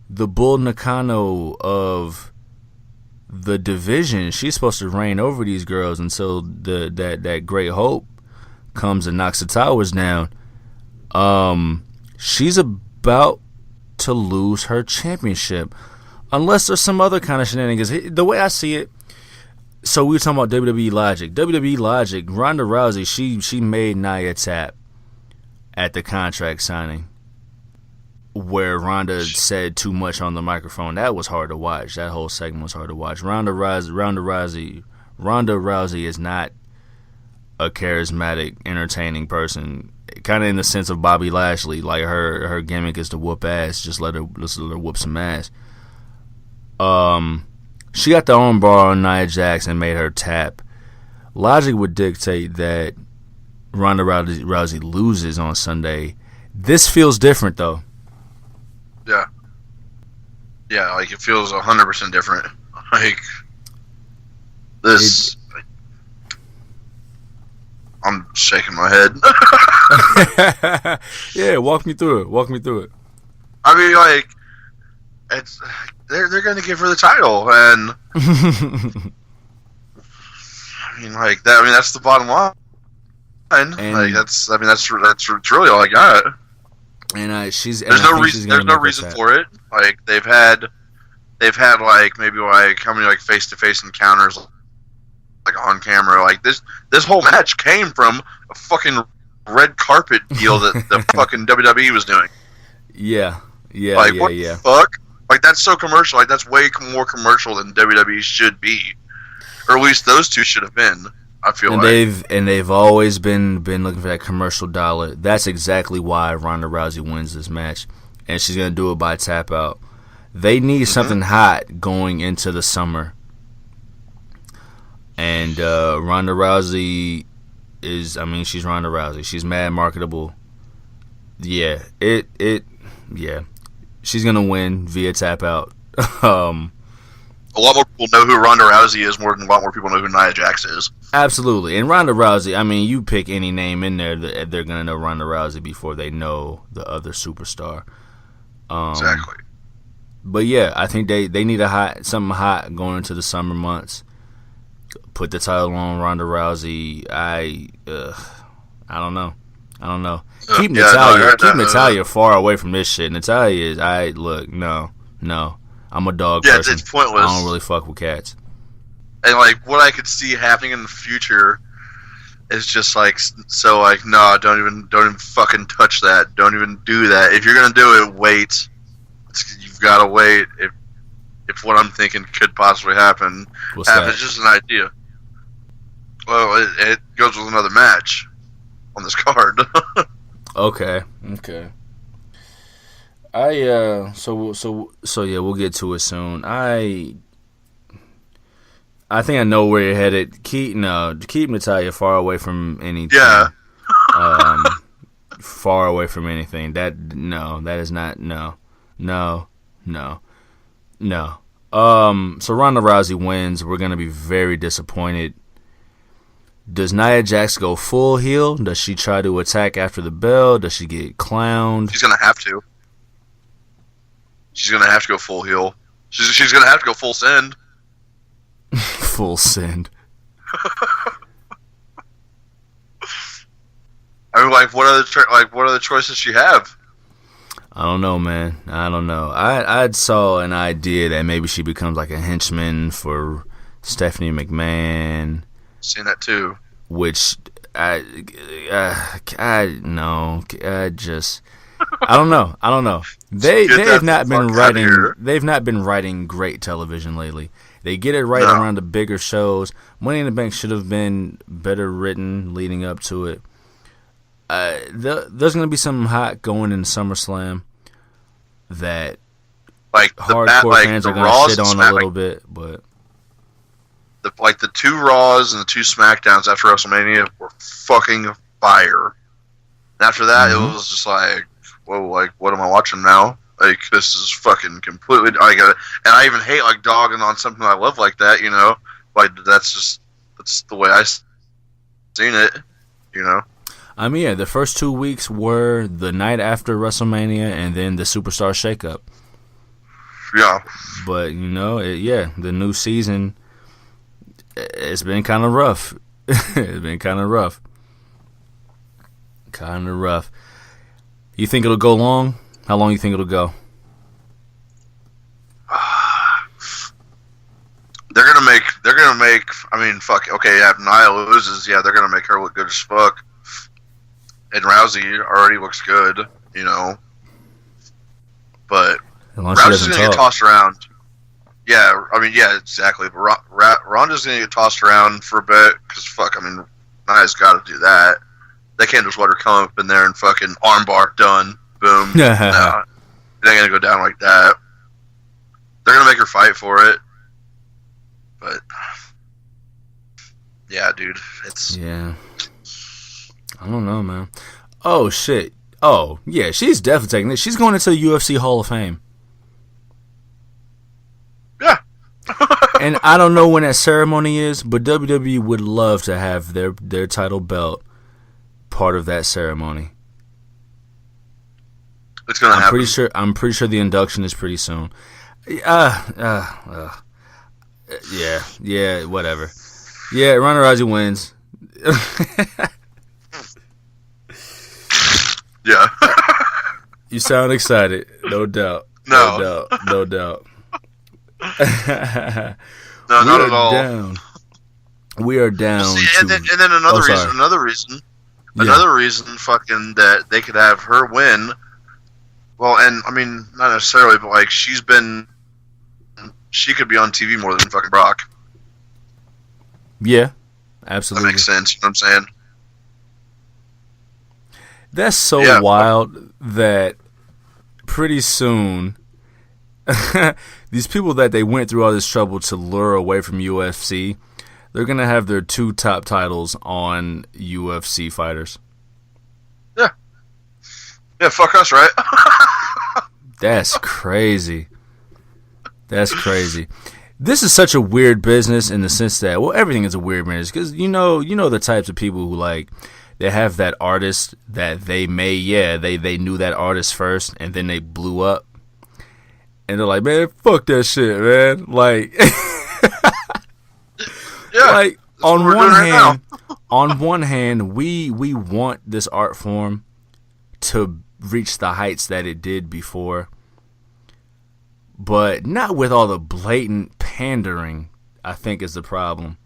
the Bull Nakano of the division. She's supposed to reign over these girls until that Great Hope comes and knocks the towers down. She's about to lose her championship unless there's some other kind of shenanigans. The way I see it, so we were talking about WWE Logic. WWE Logic, Ronda Rousey, she made Nia tap at the contract signing where Ronda said too much on the microphone. That was hard to watch. That whole segment was hard to watch. Ronda Rousey is not a charismatic, entertaining person. Kind of in the sense of Bobby Lashley, like her gimmick is to whoop ass. Just let her whoop some ass. She got the armbar on Nia Jax and made her tap. Logic would dictate that Ronda Rousey loses on Sunday. This feels different though. Yeah, like it feels 100% different. Like this. I'm shaking my head. Yeah, walk me through it. I mean, like, they're going to give her the title, and I mean, like that. I mean, that's the bottom line. And like that's really all I got. And there's no reason for it. Like they've had like maybe like how many like face-to-face encounters like on camera. Like this whole match came from a fucking red carpet deal that the fucking WWE was doing. Yeah. Like what the fuck? Like that's so commercial. Like that's way more commercial than WWE should be, or at least those two should have been. I feel like they've always been looking for that commercial dollar. That's exactly why Ronda Rousey wins this match, and she's gonna do it by tap out. They need something hot going into the summer, and Ronda Rousey is. I mean, she's Ronda Rousey. She's mad marketable. Yeah, yeah. She's gonna win via tap out. A lot more people know who Ronda Rousey is more than a lot more people know who Nia Jax is. Absolutely. And Ronda Rousey, I mean, you pick any name in there, they're going to know Ronda Rousey before they know the other superstar. Exactly. But yeah, I think they need something hot going into the summer months. Put the title on Ronda Rousey. I don't know. Keep Natalya far away from this shit. Natalya is, no. I'm a dog person. It's pointless. I don't really fuck with cats. And like what I could see happening in the future is just like no, don't even fucking touch that. Don't even do that. If you're gonna do it, wait. You've got to wait. If what I'm thinking could possibly happen, it's just an idea. Well, it goes with another match on this card. Okay. So yeah, we'll get to it soon. I think I know where you're headed. Keep Natalya far away from anything. Yeah. Far away from anything. That is not no. So Ronda Rousey wins. We're gonna be very disappointed. Does Nia Jax go full heel? Does she try to attack after the bell? Does she get clowned? She's gonna have to. She's gonna have to go full heel. She's gonna have to go full send. Full send. I mean, like, what other choices she have? I don't know, man. I don't know. I saw an idea that maybe she becomes like a henchman for Stephanie McMahon. Seen that too. Which I don't know. They've not been writing great television lately. They get it right around the bigger shows. Money in the Bank should have been better written leading up to it. There's going to be something hot going in SummerSlam that like hardcore fans are going to shit on a little bit, but the two Raws and the two SmackDowns after WrestleMania were fucking fire. And after that, it was just like, whoa, like, what am I watching now? Like, this is fucking completely. And I even hate like dogging on something I love like that, you know. Like that's the way I seen it, you know. I mean, yeah, the first 2 weeks were the night after WrestleMania and then the Superstar Shakeup. Yeah. But, you know, the new season, it's been kind of rough. Kind of rough. You think it'll go long? How long you think it'll go? They're gonna make. I mean, fuck. Okay, if Nia loses, yeah, they're gonna make her look good as fuck. And Rousey already looks good, you know. But Rousey's gonna get tossed around. Yeah, I mean, yeah, exactly. But Ronda's gonna get tossed around for a bit because fuck. I mean, Nia's got to do that. They can't just let her come up in there and fucking armbar done. Boom. No, it ain't gonna go down like that. They're gonna make her fight for it. But yeah, dude, it's I don't know, man. Oh shit. Oh yeah, she's definitely taking it. She's going into the UFC Hall of Fame. Yeah. And I don't know when that ceremony is, but WWE would love to have their title belt part of that ceremony. It's gonna happen. I'm pretty sure the induction is pretty soon. Yeah, whatever. Yeah, Ronda Rousey wins. Yeah. You sound excited, no doubt. No doubt. No, not at all. Down. we are down and then another reason fucking that they could have her win. Well, and I mean, not necessarily, but like she could be on TV more than fucking Brock. Yeah, absolutely. That makes sense. You know what I'm saying? That's so wild that pretty soon these people that they went through all this trouble to lure away from UFC, they're going to have their 2 top titles on UFC fighters. Yeah. Yeah, fuck us, right? That's crazy. That's crazy. This is such a weird business in the sense that, well, everything is a weird business because you know the types of people who like they have that artist that they knew that artist first and then they blew up and they're like, man, fuck that shit, man. Like, yeah, like on one hand, we want this art form to reach the heights that it did before, but not with all the blatant pandering, I think is the problem.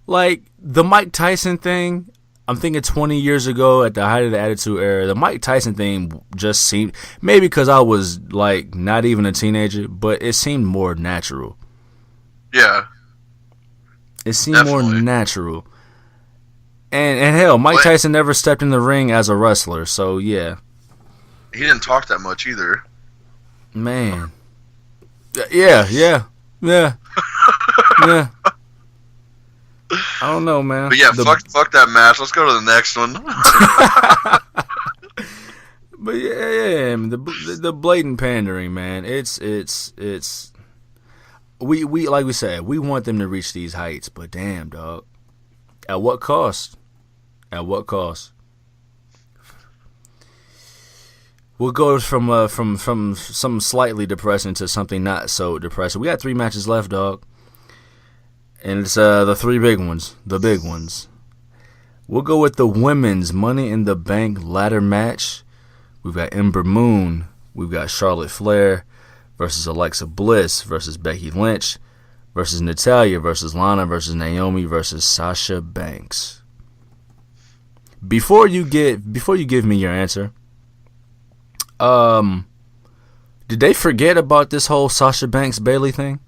Like, the Mike Tyson thing, I'm thinking 20 years ago at the height of the Attitude Era, the Mike Tyson thing just seemed, maybe because I was, like, not even a teenager, but it seemed more natural. Yeah. It seemed more natural. And hell, Mike Tyson never stepped in the ring as a wrestler, so yeah. He didn't talk that much either. Man. Yeah. Yeah. I don't know, man. But yeah, fuck that match. Let's go to the next one. But yeah, the blatant pandering, man. It's we like we said, we want them to reach these heights, but damn, dog. At what cost? At what cost? We'll go from something slightly depressing to something not so depressing. We got 3 matches left, dog. And it's the 3 big ones. The big ones. We'll go with the women's Money in the Bank ladder match. We've got Ember Moon. We've got Charlotte Flair versus Alexa Bliss versus Becky Lynch versus Natalya versus Lana versus Naomi versus Sasha Banks. Before you give me your answer, did they forget about this whole Sasha Banks Bayley thing?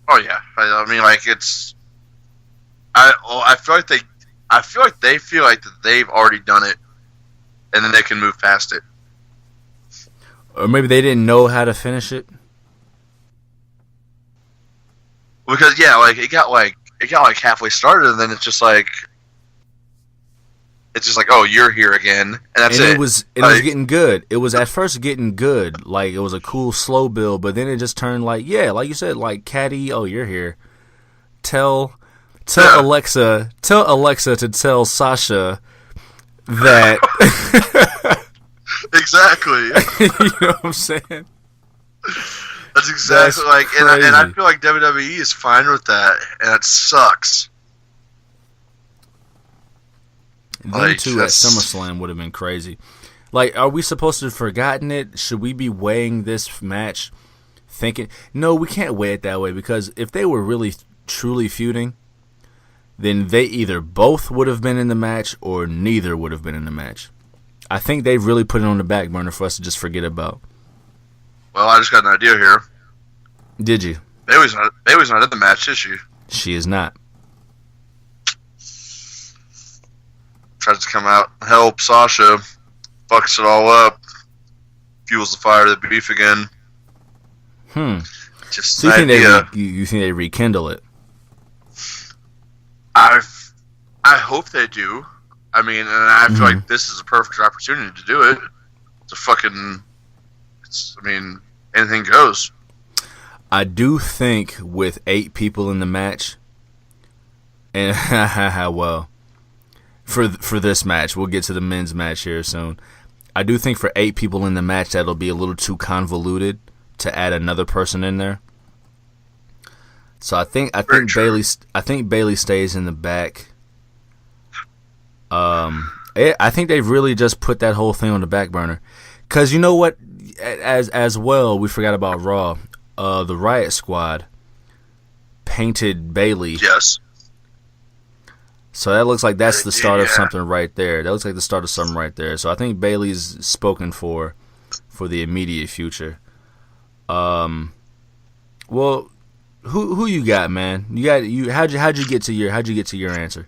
Oh yeah, I mean, like it's. I feel like they feel like that they've already done it, and then they can move past it. Or maybe they didn't know how to finish it. Because yeah, like it got like halfway started, and then it's just like oh, you're here again, and that's it. It was getting good. It was at first getting good, like it was a cool slow build, but then it just turned like you said, like catty. Oh, you're here. Tell Alexa to tell Sasha that. Exactly. You know what I'm saying? That's exactly and I feel like WWE is fine with that, and it sucks. Them two at SummerSlam would have been crazy. Like, are we supposed to have forgotten it? Should we be weighing this match thinking... No, we can't weigh it that way, because if they were really, truly feuding, then they either both would have been in the match or neither would have been in the match. I think they've really put it on the back burner for us to just forget about. Well, I just got an idea here. Did you? Bayley's not in the match, is she? She is not. Tries to come out and help Sasha, fucks it all up, fuels the fire of the beef again. Just so you think they rekindle it? I hope they do. I mean, and I feel like this is a perfect opportunity to do it. Anything goes. I do think with 8 people in the match, and well, for this match, we'll get to the men's match here soon. I do think for 8 people in the match, that'll be a little too convoluted to add another person in there. So I think Bayley stays in the back. I think they've really just put that whole thing on the back burner. Cause you know what? As well, we forgot about Raw. The Riot Squad painted Bayley. Yes. So that looks like that's the start of something right there. That looks like the start of something right there. So I think Bayley's spoken for the immediate future. Well, who you got, man? How'd you get to your answer?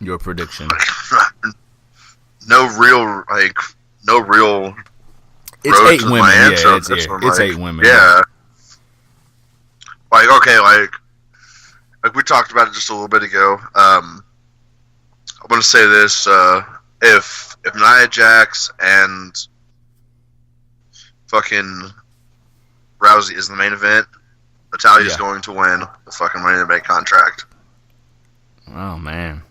Your prediction. No real. It's 8 women. Yeah, it's 8 women. Yeah. Like okay, like we talked about it just a little bit ago. I'm gonna say this: if Nia Jax and fucking Rousey is the main event, Natalya's going to win the fucking Money in the Bank contract. Oh man.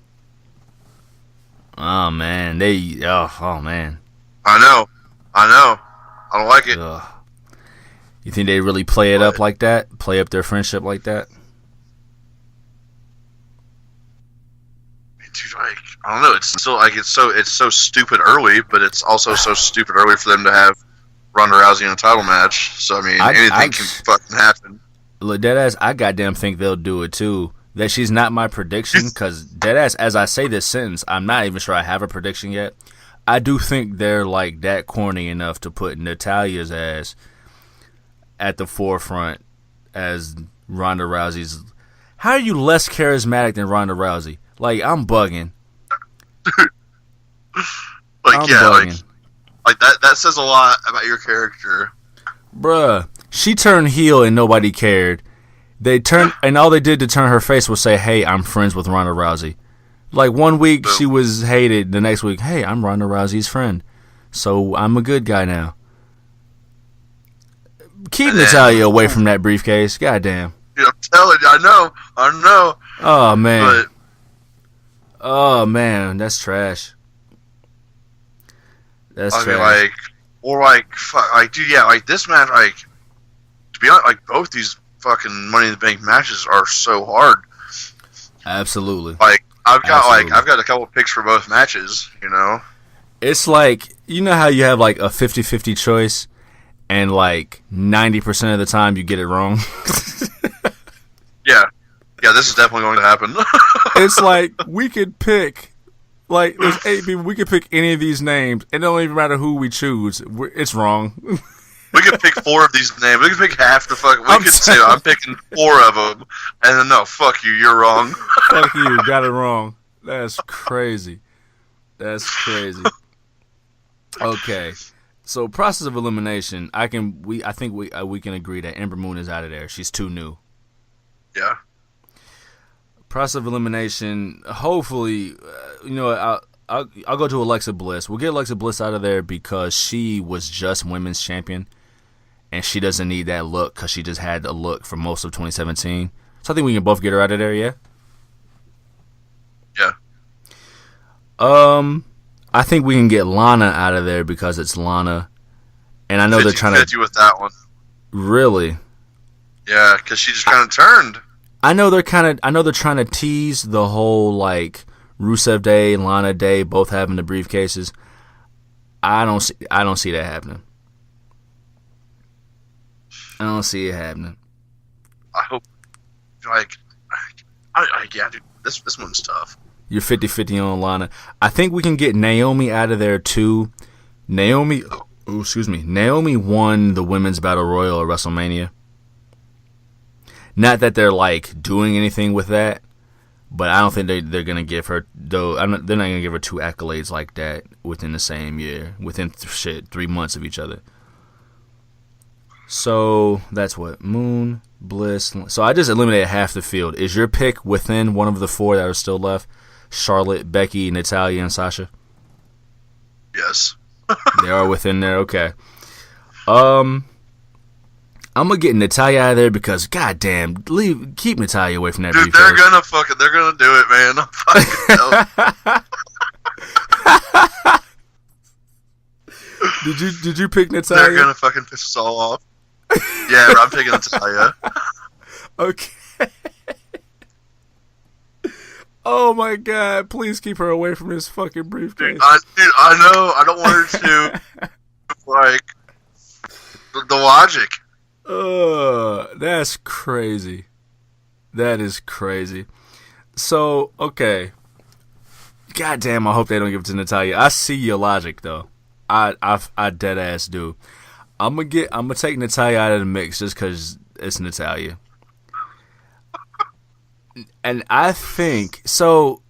Oh man. Oh man. I know. I don't like it. Ugh. You think they really play it up like that? Play up their friendship like that? Dude, like, I don't know. It's still like it's so stupid early, but it's also so stupid early for them to have Ronda Rousey in a title match. So I mean, anything can fucking happen. Look, deadass, I goddamn think they'll do it too. That she's not my prediction because deadass, as I say this sentence, I'm not even sure I have a prediction yet. I do think they're like that corny enough to put Natalya's ass at the forefront as Ronda Rousey's. How are you less charismatic than Ronda Rousey? Like, I'm bugging. I'm bugging. Like that says a lot about your character. Bruh, she turned heel and nobody cared. They turned, and all they did to turn her face was say, "Hey, I'm friends with Ronda Rousey." Like, one week she was hated, the next week, "Hey, I'm Ronda Rousey's friend, so I'm a good guy now." Keep Natalya away from that briefcase. Goddamn. Yeah, I'm telling you, I know. Oh man. But, oh man, that's trash. That's trash. Mean, like, or like, fuck, like, dude, yeah, like this match, like, to be honest, like both these fucking Money in the Bank matches are so hard. Absolutely. Like, I've got a couple picks for both matches. You know, it's like, you know how you have like a 50-50 choice, and like 90% of the time you get it wrong. Yeah, this is definitely going to happen. It's like we could pick, like, there's 8 people. We could pick any of these names. It don't even matter who we choose. It's wrong. We could pick 4 of these names. We could pick half the fuck. We could say I'm picking 4 of them, and then no, fuck you, you're wrong. Fuck you, got it wrong. That's crazy. That's crazy. Okay, so process of elimination. I think we can agree that Ember Moon is out of there. She's too new. Yeah. Process of elimination. Hopefully, I'll go to Alexa Bliss. We'll get Alexa Bliss out of there because she was just women's champion, and she doesn't need that look because she just had a look for most of 2017. So I think we can both get her out of there. Yeah. Yeah. I think we can get Lana out of there because it's Lana, and I know they're trying to 50 with that one. Really. Yeah, because she just kind of turned. I know they're trying to tease the whole like Rusev Day and Lana Day both having the briefcases. I don't see that happening. I don't see it happening. I hope, yeah, dude, this one's tough. You're 50-50 on Lana. I think we can get Naomi out of there too. Naomi won the Women's Battle Royal at WrestleMania. Not that they're like doing anything with that, but I don't think they're gonna give her they're not gonna give her 2 accolades like that within the same year, within 3 months of each other. So that's what Moon, Bliss. So I just eliminated half the field. Is your pick within one of the 4 that are still left? Charlotte, Becky, Natalya, and Sasha. Yes. They are within there. Okay. I'm gonna get Natalya out of there because, goddamn, keep Natalya away from that. Dude, they're gonna do it, man. Did you pick Natalya? They're gonna fucking piss us all off. Yeah, I'm picking Natalya. Okay. Oh my god! Please keep her away from this fucking briefcase. Dude, I know. I don't want her to. Like the logic. That's crazy. That is crazy. So, okay. Goddamn, I hope they don't give it to Natalya. I see your logic though. I dead ass do. I'm gonna take Natalya out of the mix just because it's Natalya. And I think so.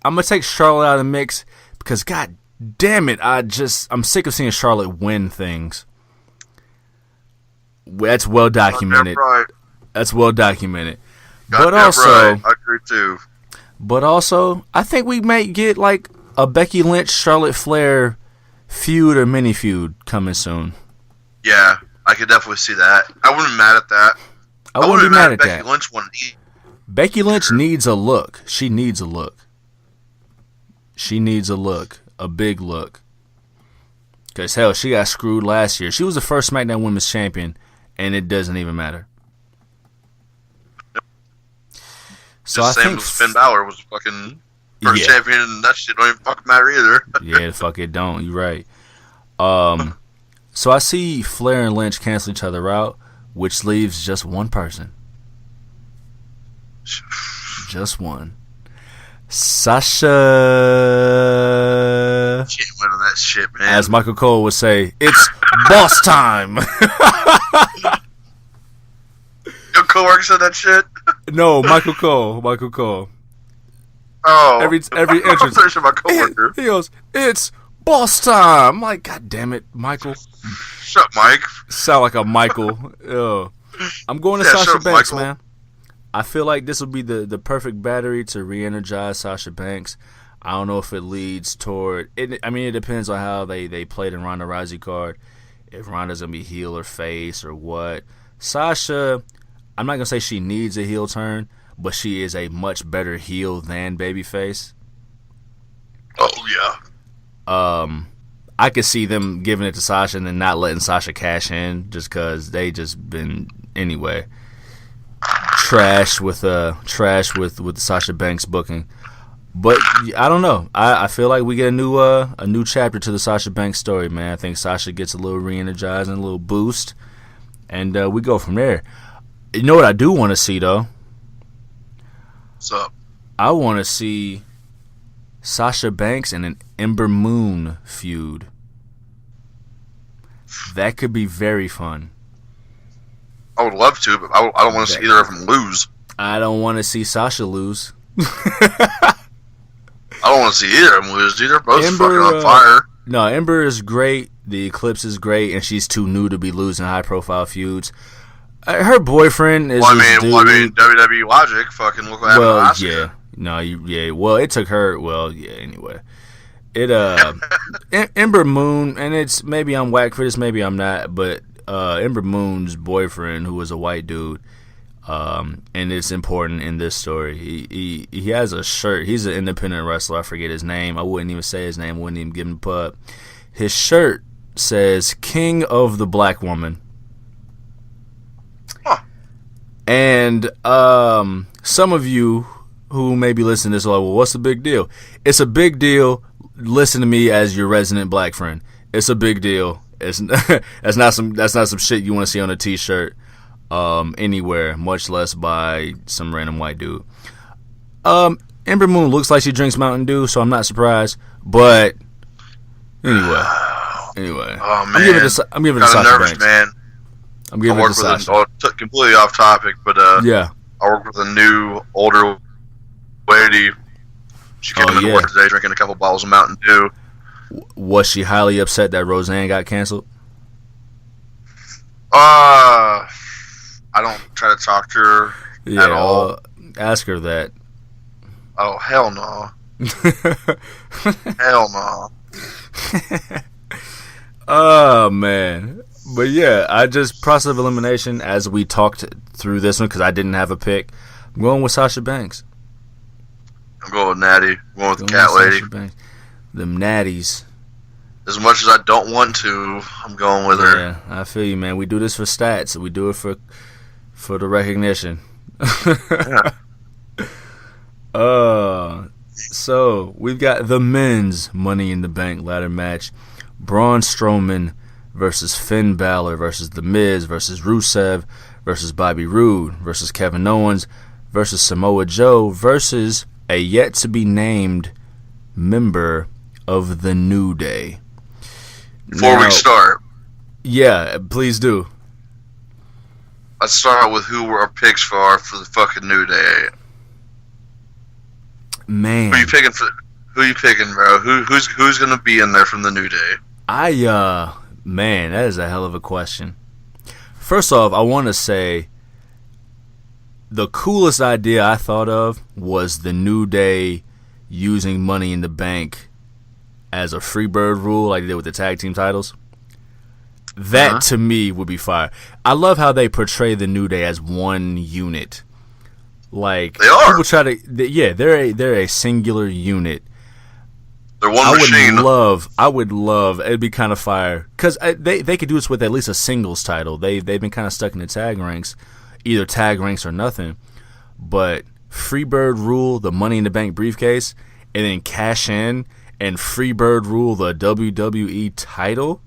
I'm gonna take Charlotte out of the mix because god damn it, I'm sick of seeing Charlotte win things. That's well documented. Right. That's well documented. But also, right. I agree too. But also, I think we might get like a Becky Lynch, Charlotte Flair feud or mini feud coming soon. Yeah, I could definitely see that. I wouldn't be mad at that. I wouldn't be mad at Becky that. Lynch won. Becky Lynch needs a look. She needs a look. She needs a look. A big look. Because, hell, she got screwed last year. She was the first SmackDown Women's Champion, and it doesn't even matter. So just I think Finn Balor was fucking first champion, and that shit don't even fucking matter either. Yeah, fuck it don't. You're right. So I see Flair and Lynch cancel each other out, which leaves just one person. Just one. Sasha. She ain't winning that shit, man. As Michael Cole would say, it's boss time. Your coworker said that shit? No, Michael Cole. Michael Cole. Oh. Every entrance. My coworker. He goes, it's boss time. I'm like, God damn it, Michael. Shut up, Mike. Sound like a Michael. Ugh. I'm going to Sasha Banks, Michael. Man. I feel like this will be the perfect battery to re-energize Sasha Banks. I don't know if it leads toward it. I mean, it depends on how they played in Ronda Rousey card. If Ronda's gonna be heel or face or what. Sasha, I'm not gonna say she needs a heel turn, but she is a much better heel than babyface. Oh yeah. I could see them giving it to Sasha and then not letting Sasha cash in just because they just been anyway. Trash with the Sasha Banks booking, but I don't know. I feel like we get a new chapter to the Sasha Banks story, man. I think Sasha gets a little re-energized and a little boost, and we go from there. You know what I do want to see though? What's up? I want to see Sasha Banks and an Ember Moon feud. That could be very fun. I would love to, but I don't want to see either of them lose. I don't want to see Sasha lose. I don't want to see either of them lose, dude. They're both fucking on fire. No, Ember is great. The Eclipse is great, and she's too new to be losing high-profile feuds. Her boyfriend is. Well, I mean, WWE logic. Fucking look what happened to Asuka. Yeah, no, yeah. Well, it took her. Well, yeah. Anyway, it Ember Moon, and it's maybe I'm whack for this, maybe I'm not, but. Ember Moon's boyfriend, who was a white dude, and it's important in this story. He has a shirt. He's an independent wrestler. I forget his name. I wouldn't even say his name. I wouldn't even give him a pub. His shirt says "King of the Black Woman," and some of you who may be listening to this are like, "Well, what's the big deal?" It's a big deal. Listen to me as your resident black friend. It's a big deal. That's not some shit you want to see on a t-shirt anywhere, much less by some random white dude. Ember Moon looks like she drinks Mountain Dew, so I'm not surprised. But anyway, oh, man. I'm giving it to Sasha nervous, Banks. Man. I'm giving it to Sasha. Completely off topic, but yeah, I work with a new older lady. She came into work today drinking a couple bottles of Mountain Dew. Was she highly upset that Roseanne got canceled? I don't try to talk to her at all. Ask her that. Oh, hell no. Hell no. Oh, man. But yeah, I just process of elimination as we talked through this one because I didn't have a pick. I'm going with Sasha Banks. I'm going with Natty. I'm going with the cat lady. Them natties. As much as I don't want to, I'm going with her. Yeah, I feel you, man. We do this for stats. We do it for the recognition. Yeah. So we've got the men's Money in the Bank ladder match. Braun Strowman versus Finn Balor versus The Miz versus Rusev versus Bobby Roode versus Kevin Owens versus Samoa Joe versus a yet-to-be-named member of the New Day. Before we start. Yeah, please do. Let's start with who our picks are for the fucking New Day. Man. Who you picking, bro? Who's gonna be in there from the New Day? Man, that is a hell of a question. First off, I want to say the coolest idea I thought of was the New Day using Money in the Bank as a Freebird rule like they did with the tag team titles. That to me would be fire. I love how they portray the New Day as one unit. Like they are. People try to, they're a singular unit. They're one machine. I would love. It'd be kind of fire because they could do this with at least a singles title. They've been kind of stuck in the tag ranks, either tag ranks or nothing. But Freebird rule the Money in the Bank briefcase, and then cash in and Freebird rule the WWE title.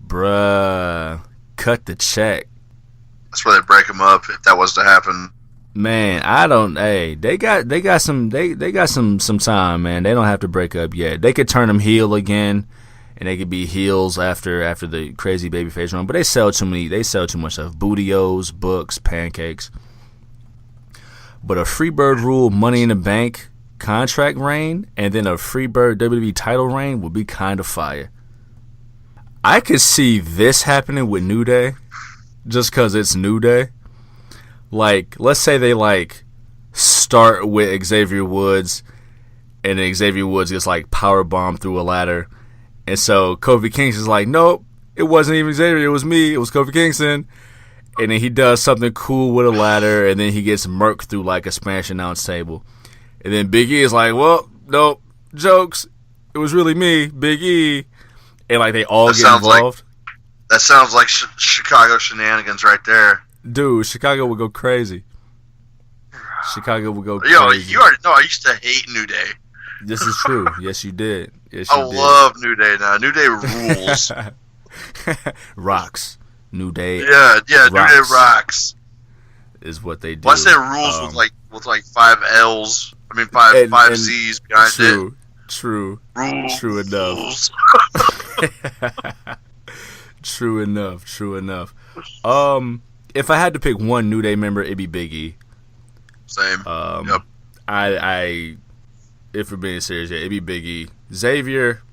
Bruh, cut the check. That's where they break them up if that was to happen. Man, I don't. Hey, they got some time, man. They don't have to break up yet. They could turn them heel again, and they could be heels after the crazy babyface run. But they sell too much stuff: Bootios, books, pancakes. But a Freebird rule Money in the Bank contract reign, and then a Freebird WWE title reign would be kind of fire. I could see this happening with New Day, just because it's New Day. Like, let's say they, start with Xavier Woods, and then Xavier Woods gets, powerbombed through a ladder. And so Kofi Kingston's like, nope, it wasn't even Xavier, it was me, it was Kofi Kingston. And then he does something cool with a ladder, and then he gets murked through, a Spanish announce table. And then Big E is like, well, nope, jokes, it was really me, Big E. And, they all get involved. That sounds like Chicago shenanigans right there. Dude, Chicago would go crazy. Chicago would go crazy. Yo, you already know I used to hate New Day. This is true. Yes, you did. I love New Day now. New Day rules. Rocks. New Day. Yeah, rocks. New Day rocks. Is what they do. Well, I say rules with 5 L's. I mean, five Z's behind it. True. Rules. True enough. True enough. If I had to pick one New Day member, it'd be Big E. Same. Yep. If we're being serious, it'd be Big E. Xavier,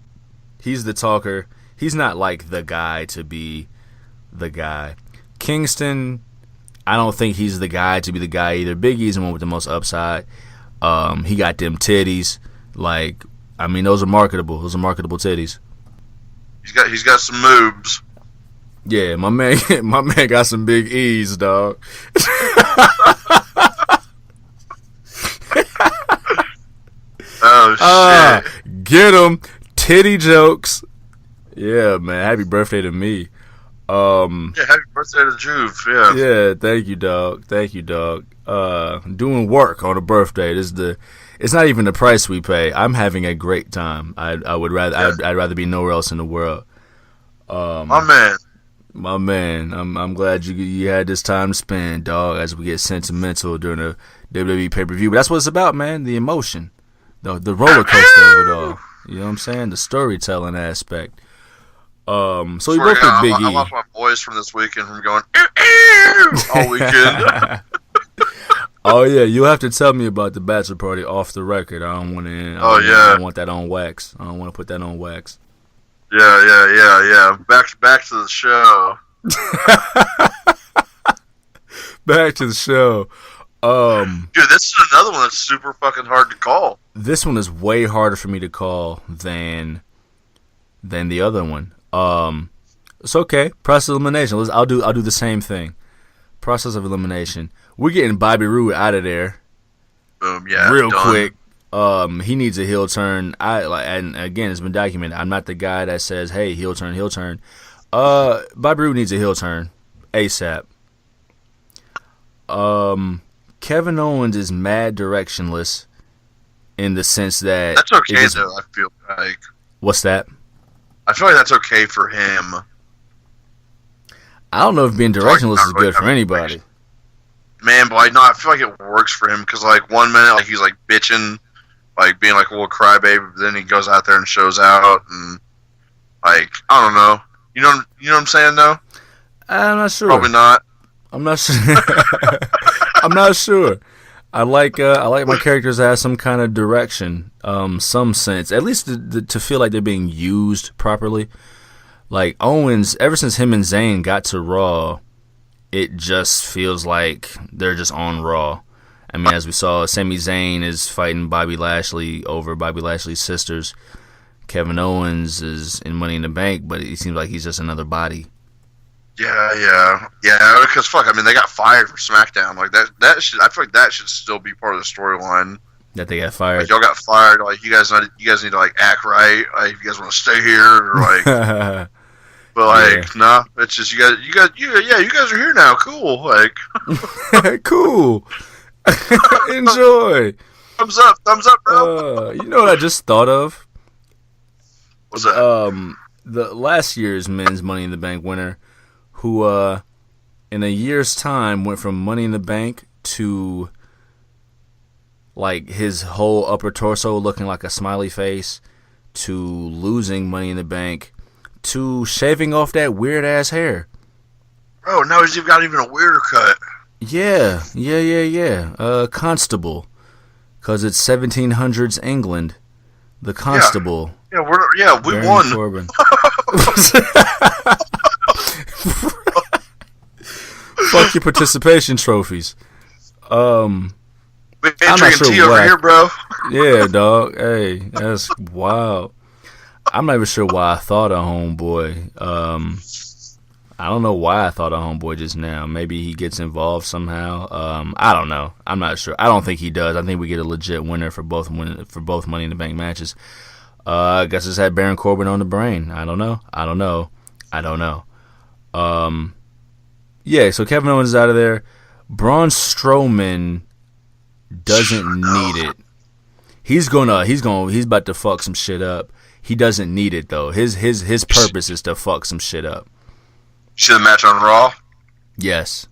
he's the talker. He's not the guy to be the guy. Kingston, I don't think he's the guy to be the guy either. Big E's the one with the most upside. He got them titties. Those are marketable. Those are marketable titties. He's got some moves. Yeah, my man got some big E's, dog. Oh shit! Get him, titty jokes. Yeah, man. Happy birthday to me. Happy birthday to Juve. Yeah. Yeah, thank you, dog. Doing work on a birthday. It's not even the price we pay. I'm having a great time. I'd rather be nowhere else in the world. My man. I'm glad you had this time to spend, dog, as we get sentimental during the WWE pay-per-view. But that's what it's about, man. The emotion. The roller coaster of it all. You know what I'm saying? The storytelling aspect. So we both picked Big E. I lost my voice from this weekend from going all weekend. Oh yeah, you'll have to tell me about the bachelor party off the record. I don't want to. I don't want that on wax. I don't want to put that on wax. Yeah. Back to the show. Back to the show. Dude, this is another one that's super fucking hard to call. This one is way harder for me to call than the other one. It's okay. Process of elimination. I'll do the same thing. Process of elimination. We're getting Bobby Roode out of there. Boom. Yeah. Real done. Quick. He needs a heel turn. And again, it's been documented. I'm not the guy that says, "Hey, heel turn." Bobby Roode needs a heel turn ASAP. Kevin Owens is mad directionless in the sense that that's okay though. I feel like what's that? I feel like that's okay for him. I don't know if being directionless is good for anybody. Man, but like, no, I feel like it works for him because like 1 minute, like he's like bitching, like being like a little crybaby, but then he goes out there and shows out, and like I don't know, you know what I'm saying though? I'm not sure. Probably not. I'm not sure. I'm not sure. I like my characters to have some kind of direction, some sense, at least to feel like they're being used properly. Like Owens, ever since him and Zayn got to Raw, it just feels like they're just on Raw. I mean, as we saw, Sami Zayn is fighting Bobby Lashley over Bobby Lashley's sisters. Kevin Owens is in Money in the Bank, but it seems like he's just another body. Yeah. Because fuck, I mean, they got fired from SmackDown. Like that should. I feel like that should still be part of the storyline. That they got fired. Like y'all got fired. Like you guys need to like act right. Like if you guys want to stay here, or like. But like, nah, it's just you guys are here now. Cool, like, cool. Enjoy. Thumbs up, bro. You know what I just thought of? What's that? The last year's men's Money in the Bank winner, who in a year's time went from Money in the Bank to like his whole upper torso looking like a smiley face, to losing Money in the Bank, to shaving off that weird ass hair. Bro, now he's got even a weirder cut. Yeah. Constable, because it's 1700s England. The Constable. Yeah, we Baron won. Corbin. Fuck your participation trophies. We ain't I'm not drinking sure tea over here, bro. Yeah, dog. Hey, that's wild. I'm not even sure why I thought of Homeboy. I don't know why I thought of Homeboy just now. Maybe he gets involved somehow. I don't know. I'm not sure. I don't think he does. I think we get a legit winner for both Money in the Bank matches. I guess it's had Baron Corbin on the brain. I don't know. Yeah, so Kevin Owens is out of there. Braun Strowman doesn't need it. He's about to fuck some shit up. He doesn't need it though. His purpose is to fuck some shit up. See the match on Raw? Yes.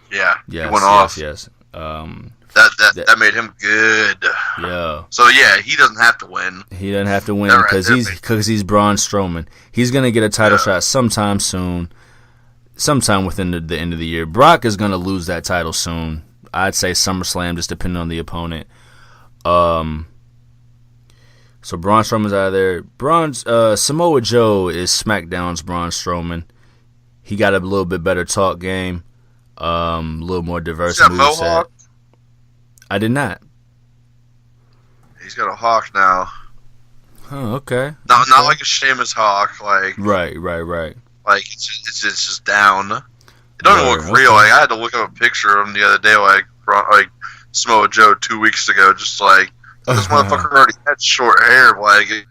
Yeah. He went off. Yes. That made him good. Yeah. So yeah, he doesn't have to win. He doesn't have to win because he's Braun Strowman. He's gonna get a title shot sometime soon. Sometime within the end of the year. Brock is gonna lose that title soon. I'd say SummerSlam, just depending on the opponent. So Braun Strowman's out of there. Samoa Joe is SmackDown's Braun Strowman. He got a little bit better talk game, a little more diverse moveset. I did not. He's got a hawk now. Oh, okay. Not like a Sheamus hawk, like right. Like it's just down. It doesn't look real. Like I had to look up a picture of him the other day, like Samoa Joe 2 weeks ago, just like this motherfucker already had short hair. Like it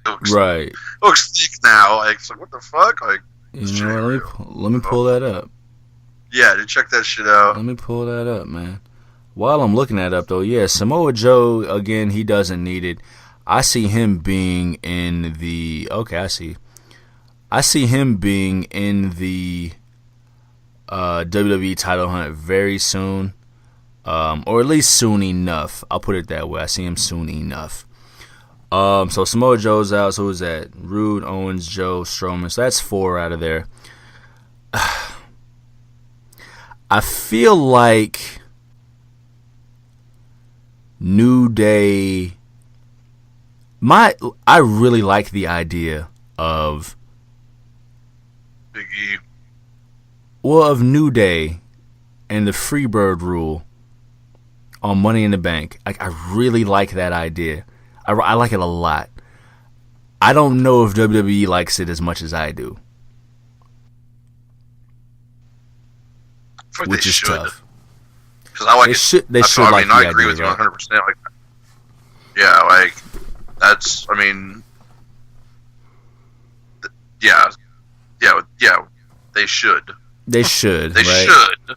looks thick now. Like it's like what the fuck? Like let me pull that up. Yeah, dude, check that shit out. Let me pull that up, man. While I'm looking that up, though, yeah, Samoa Joe, again, he doesn't need it. I see him being in the... Okay, I see him being in the WWE title hunt very soon. Or at least soon enough. I'll put it that way. I see him soon enough. So Samoa Joe's out. So who's that? Rude, Owens, Joe, Strowman. So that's 4 out of there. I feel like New Day. I really like the idea of Big E. Well, of New Day and the Freebird rule on Money in the Bank. I really like that idea. I like it a lot. I don't know if WWE likes it as much as I do. Which is tough. Because I like they should like the idea. I agree with you 100%. Like, yeah, like that's. I mean, yeah. They should. They should. They right? should.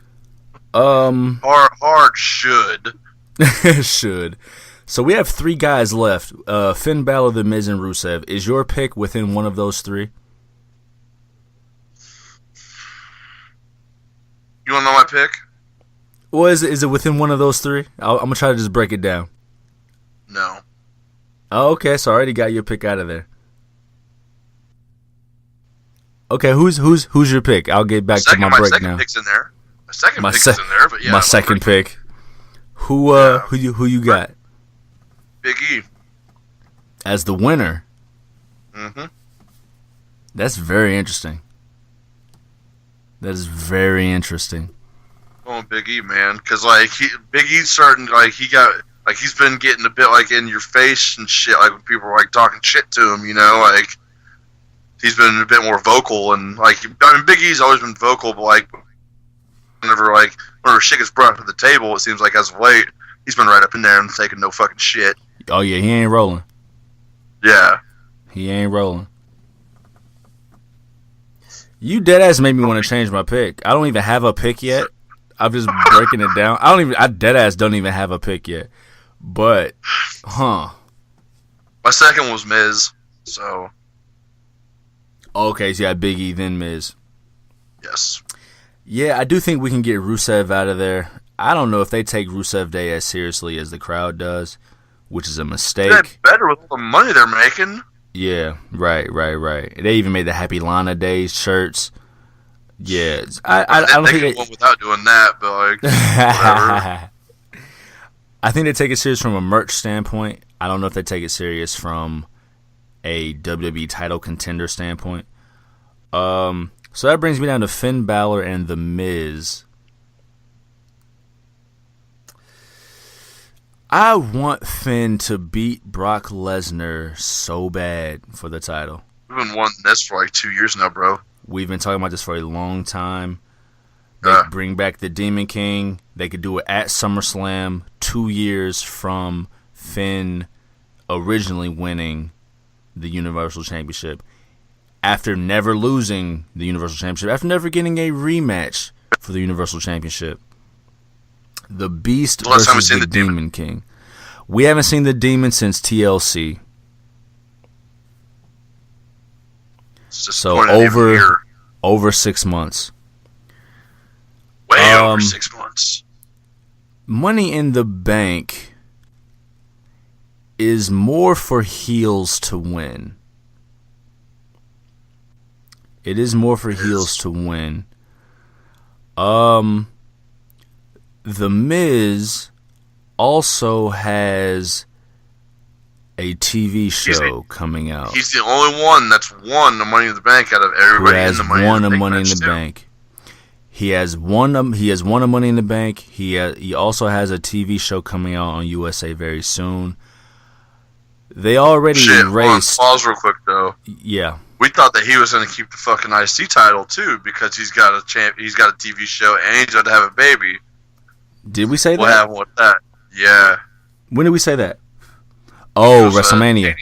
Hard should. Should. So we have 3 guys left. Finn Balor, The Miz, and Rusev. Is your pick within one of those 3? You want to know my pick? Well, is it within one of those 3? I'm going to try to just break it down. No. Oh, okay. So I already got your pick out of there. Okay, who's your pick? I'll get back to my break now. My second pick's in there. My second pick's in there, but yeah. My second pick. Who you got? Big E. As the winner? Mm-hmm. That's very interesting. That is very interesting. Going Big E, man, because Big E's starting he's been getting a bit in your face and shit. Like when people are talking shit to him, he's been a bit more vocal and Big E's always been vocal, but whenever shit gets brought to the table, it seems like as of late he's been right up in there and taking no fucking shit. Oh yeah, he ain't rolling. Yeah, he ain't rolling. You deadass made me want to change my pick. I don't even have a pick yet. I'm just breaking it down. I deadass don't even have a pick yet. But, my second was Miz, so. Okay, so you got Big E, then Miz. Yes. Yeah, I do think we can get Rusev out of there. I don't know if they take Rusev Day as seriously as the crowd does, which is a mistake. They're better with all the money they're making. Yeah, right. They even made the Happy Lana Days shirts. Yeah, I don't think they went without doing that, but whatever. I think they take it serious from a merch standpoint. I don't know if they take it serious from a WWE title contender standpoint. So that brings me down to Finn Balor and The Miz. I want Finn to beat Brock Lesnar so bad for the title. We've been wanting this for 2 years now, bro. We've been talking about this for a long time. They bring back the Demon King. They could do it at SummerSlam 2 years from Finn originally winning the Universal Championship. After never losing the Universal Championship. After never getting a rematch for the Universal Championship. The Beast versus the Demon King. We haven't seen the Demon since TLC. So over 6 months. Way over 6 months. Money in the Bank is more for heels to win. It is more for heels to win. The Miz also has a TV show coming out. He's the only one that's won the Money in the Bank out of everybody in the Money in the Bank. He has won a Money in the Bank. He also has a TV show coming out on USA very soon. They already erased. Pause real quick though. Yeah. We thought that he was going to keep the fucking IC title too because he's got a TV show and he's going to have a baby. Did we say that? What happened with that? Yeah. When did we say that? Oh, WrestleMania.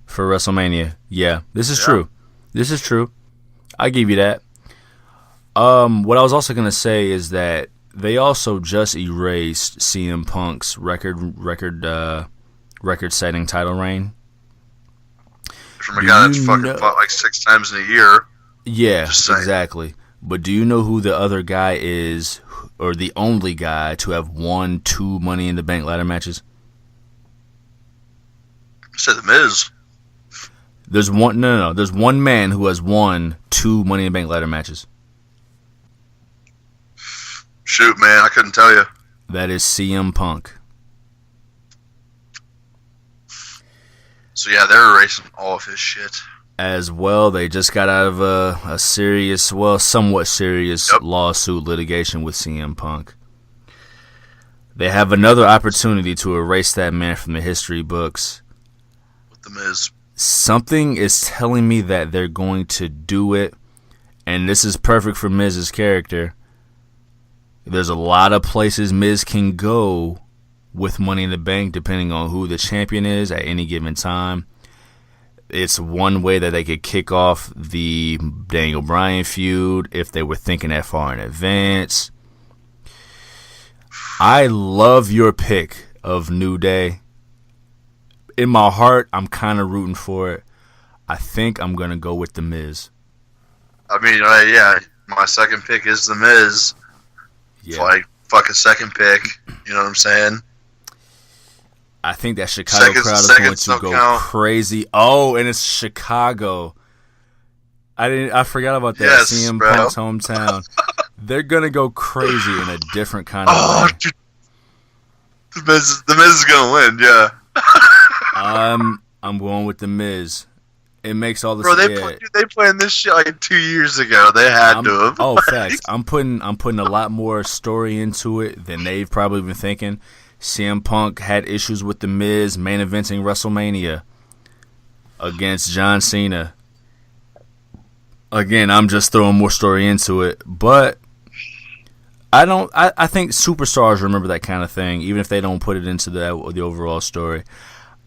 For WrestleMania. Yeah. This is true. This is true. I give you that. What I was also going to say is that they also just erased CM Punk's record-setting title reign. From a guy that's fucking fought 6 times in a year. Yeah, exactly. But do you know who the other guy is, or the only guy to have won 2 Money in the Bank ladder matches? I said The Miz. There's one. No. There's one man who has won 2 Money in the Bank ladder matches. Shoot, man, I couldn't tell you. That is CM Punk. So yeah, they're erasing all of his shit. As well, they just got out of a serious, somewhat serious lawsuit litigation with CM Punk. They have another opportunity to erase that man from the history books. With The Miz. Something is telling me that they're going to do it, and this is perfect for Miz's character. There's a lot of places Miz can go with Money in the Bank, depending on who the champion is at any given time. It's one way that they could kick off the Daniel Bryan feud if they were thinking that far in advance. I love your pick of New Day. in my heart, I'm kind of rooting for it. I think I'm gonna go with The Miz. I mean, yeah, my second pick is The Miz. Yeah. So like, fuck a second pick. You know what I'm saying? I think that Chicago crowd is going to go crazy. Oh, and it's Chicago. I forgot about that. Yes, CM bro. Punk's hometown. They're gonna go crazy in a different kind of way. Dude. The Miz is gonna win. Yeah. I'm going with The Miz. It makes all the sense. Bro, they planned this shit like 2 years ago. They had to have. Oh, facts. I'm putting a lot more story into it than they've probably been thinking. CM Punk had issues with The Miz main eventing WrestleMania against John Cena. Again, I'm just throwing more story into it, but I think superstars remember that kind of thing, even if they don't put it into the overall story.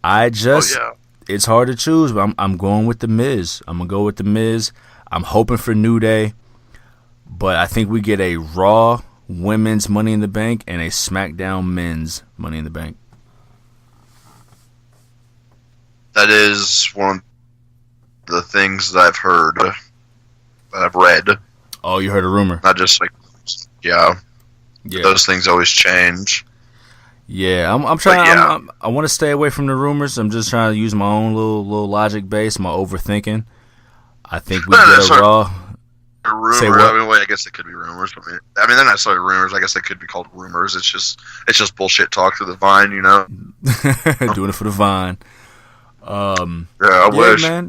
It's hard to choose, but I'm going with The Miz. I'm going to go with The Miz. I'm hoping for New Day, but I think we get a Raw Women's Money in the Bank and a SmackDown Men's Money in the Bank. That is one of the things that I've heard, that I've read. Oh, you heard a rumor? Not just like, yeah. Those things always change. Yeah, I'm trying. Yeah. I want to stay away from the rumors. I'm just trying to use my own little logic base, my overthinking. I think we get a Raw. A rumor. I mean, I guess it could be rumors. But I mean, they're not necessarily rumors. I guess they could be called rumors. It's just bullshit talk to the Vine, you know. Doing it for the Vine. I wish, man.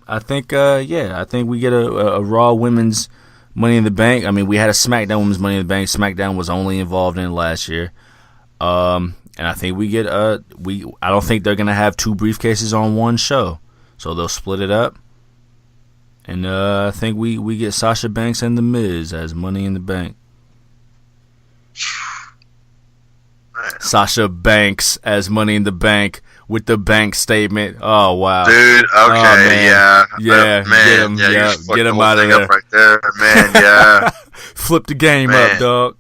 I think we get a Raw Women's Money in the Bank. I mean, we had a SmackDown Women's Money in the Bank. SmackDown was only involved in last year. And I think we get I don't think they're gonna have two briefcases on one show, so they'll split it up. And I think we get Sasha Banks and The Miz as Money in the Bank. Sasha Banks as Money in the Bank with the bank statement. Oh wow, dude. Okay, yeah, man, get him out of there. Right there, man. Yeah, flip the game up, dog.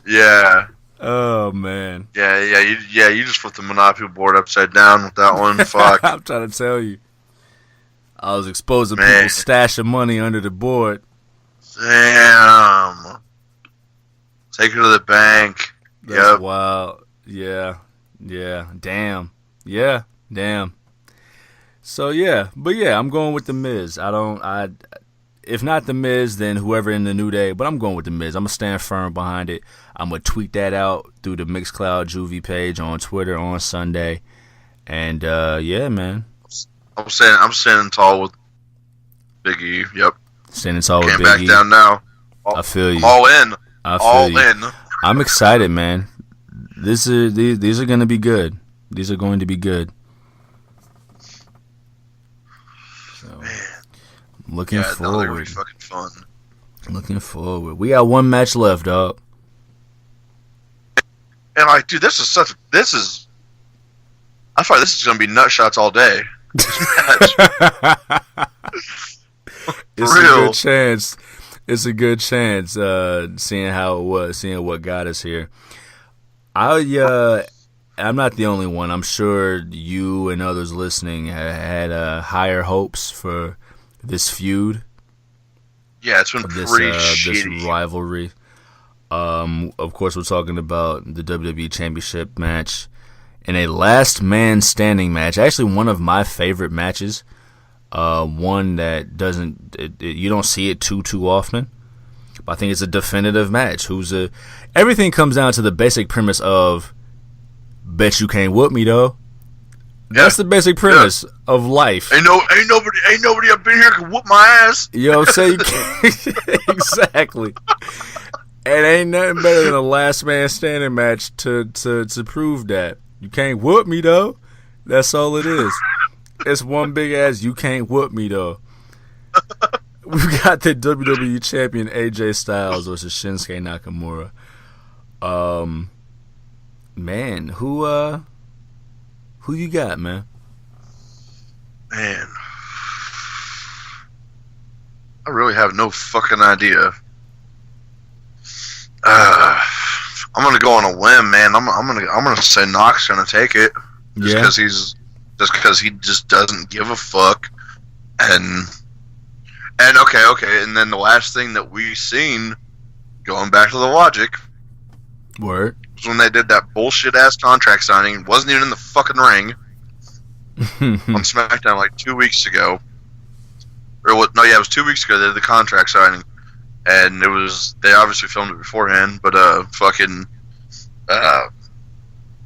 Yeah. Oh man. Yeah. You just put the Monopoly board upside down with that one. Fuck. I'm trying to tell you. I was exposing people's stash of money under the board. Damn. Take her to the bank. That's wild. Yeah. Damn. Yeah. Damn. So I'm going with The Miz. If not The Miz, then whoever in the New Day. But I'm going with The Miz. I'm going to stand firm behind it. I'm going to tweet that out through the Mixcloud Juvie page on Twitter on Sunday. And, man. I'm standing tall with Big E. Yep. Standing tall with Big E. Can't back down now. I feel you. All in. All in. I'm excited, man. These are going to be good. These are going to be good. So, man. Looking forward. They're gonna be fucking fun. Looking forward. We got one match left, dog. And like, dude, I feel like this is gonna be nut shots all day. It's a good chance. It's a good chance. Seeing how it was, seeing what got us here. I'm not the only one. I'm sure you and others listening had higher hopes for this feud. Yeah, it's been pretty shitty. This rivalry. Of course, we're talking about the WWE Championship match in a last man standing match. Actually, one of my favorite matches. One that you don't see it too often. But I think it's a definitive match. Everything comes down to the basic premise of, bet you can't whoop me though. Yeah. That's the basic premise of life. Ain't nobody up in here can whoop my ass. You know what I'm saying? You can't. Exactly. And ain't nothing better than a last man standing match to prove that. You can't whoop me though. That's all it is. It's one big ass, you can't whoop me though. We've got the WWE champion AJ Styles versus Shinsuke Nakamura. Man, who you got, man? Man, I really have no fucking idea. I'm gonna go on a limb, man. I'm gonna say Knox gonna take it, just because just because he just doesn't give a fuck. And okay, and then the last thing that we seen, going back to the logic, word, was when they did that bullshit ass contract signing. Wasn't even in the fucking ring on SmackDown like 2 weeks ago. Or what? No, yeah, it was 2 weeks ago. They did the contract signing, and they obviously filmed it beforehand. But fucking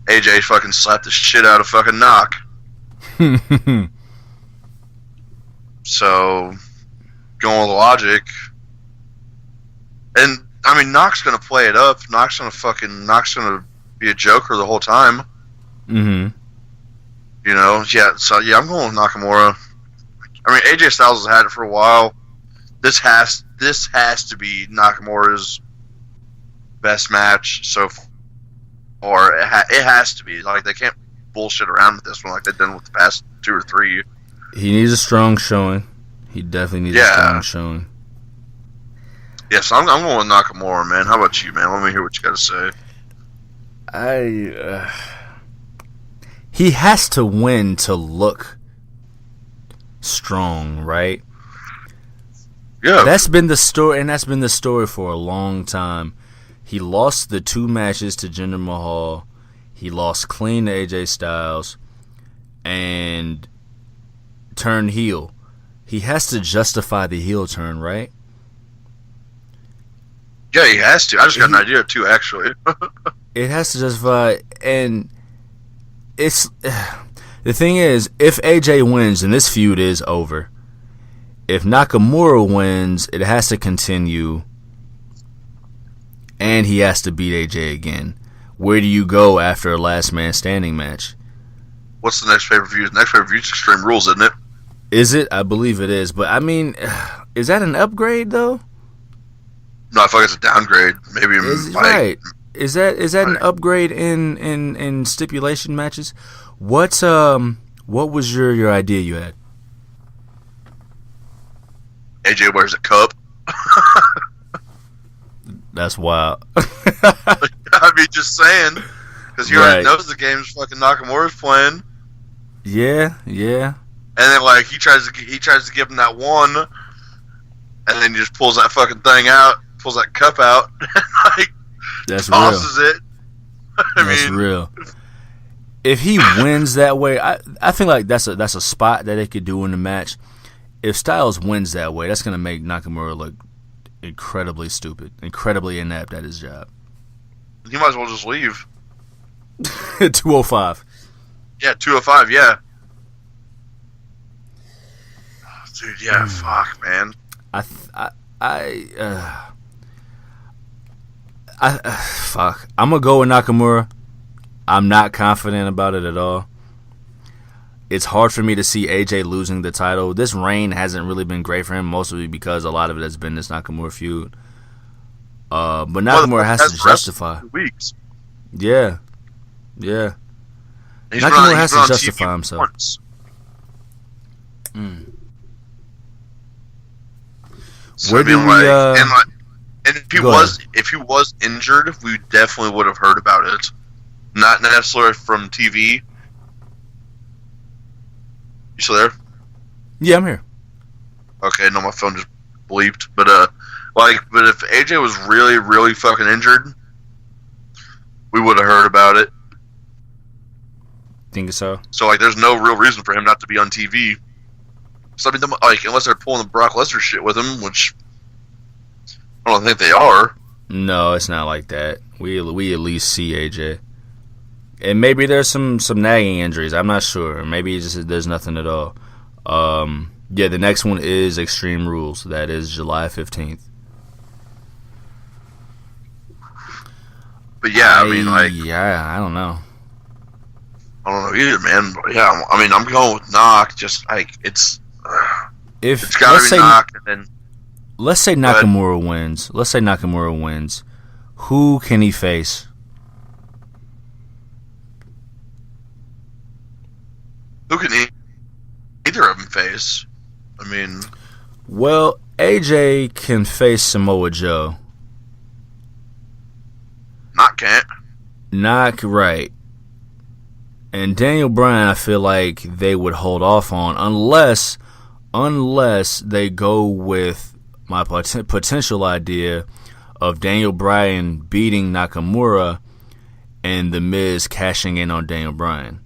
AJ fucking slapped the shit out of fucking Knock. So, going with logic, and I mean, Knock's gonna play it up. Knock's gonna be a joker the whole time. Mm-hmm. You know, yeah. So yeah, I'm going with Nakamura. I mean, AJ Styles has had it for a while. This has to be Nakamura's best match so far. It has to be. Like, they can't bullshit around with this one like they've done with the past 2 or 3. He needs a strong showing. He definitely needs a strong showing. Yes, I'm going with Nakamura, man. How about you, man? Let me hear what you got to say. He has to win to look strong, right? Yeah. That's been the story, and that's been the story for a long time. He lost the 2 matches to Jinder Mahal. He lost clean to AJ Styles and turned heel. He has to justify the heel turn, right? Yeah, he has to. I just got an idea too, actually. It has to justify, and it's the thing is, if AJ wins, then this feud is over. If Nakamura wins, it has to continue, and he has to beat AJ again. Where do you go after a last man standing match? What's the next pay-per-view? The next pay-per-view is Extreme Rules, isn't it? Is it? I believe it is. But, I mean, is that an upgrade, though? No, I feel like it's a downgrade. Maybe right. Is that an upgrade in stipulation matches? What was your idea you had? AJ wears a cup. That's wild. I mean, just saying, because he already knows the game's fucking Nakamura's playing. Yeah. And then like he tries to give him that one, and then he just pulls that fucking thing out, pulls that cup out, and like that's tosses real. it. That's real. If he wins that way, I think like that's a spot that they could do in the match. If Styles wins that way, that's gonna make Nakamura look incredibly stupid, incredibly inept at his job. He might as well just leave. 205. Yeah, 205. Yeah. Oh, dude, yeah. Fuck, man. Fuck. I'm gonna go with Nakamura. I'm not confident about it at all. It's hard for me to see AJ losing the title. This reign hasn't really been great for him, mostly because a lot of it has been this Nakamura feud. But Nakamura has to justify. Weeks. Yeah. Nakamura has to justify himself. So, where do we? And if he was injured, we definitely would have heard about it. Not necessarily from TV. You still there? Yeah, I'm here. Okay, no, my phone just bleeped. But if AJ was really, really fucking injured, we would have heard about it. Think so? So like, there's no real reason for him not to be on TV. So I mean, unless they're pulling the Brock Lesnar shit with him, which I don't think they are. No, it's not like that. We at least see AJ. And maybe there's some nagging injuries. I'm not sure. Maybe there's nothing at all. Yeah, the next one is Extreme Rules. That is July 15th. But yeah, I mean, like... Yeah, I don't know. I don't know either, man. But yeah, I mean, I'm going with Knock. Just, like, it's gotta be Knock, and then... Let's say Nakamura wins. Let's say Nakamura wins. Who can he face? Who can either of them face? I mean... Well, AJ can face Samoa Joe. Knock can't. Knock, right. And Daniel Bryan, I feel like they would hold off on unless they go with my potential idea of Daniel Bryan beating Nakamura and The Miz cashing in on Daniel Bryan.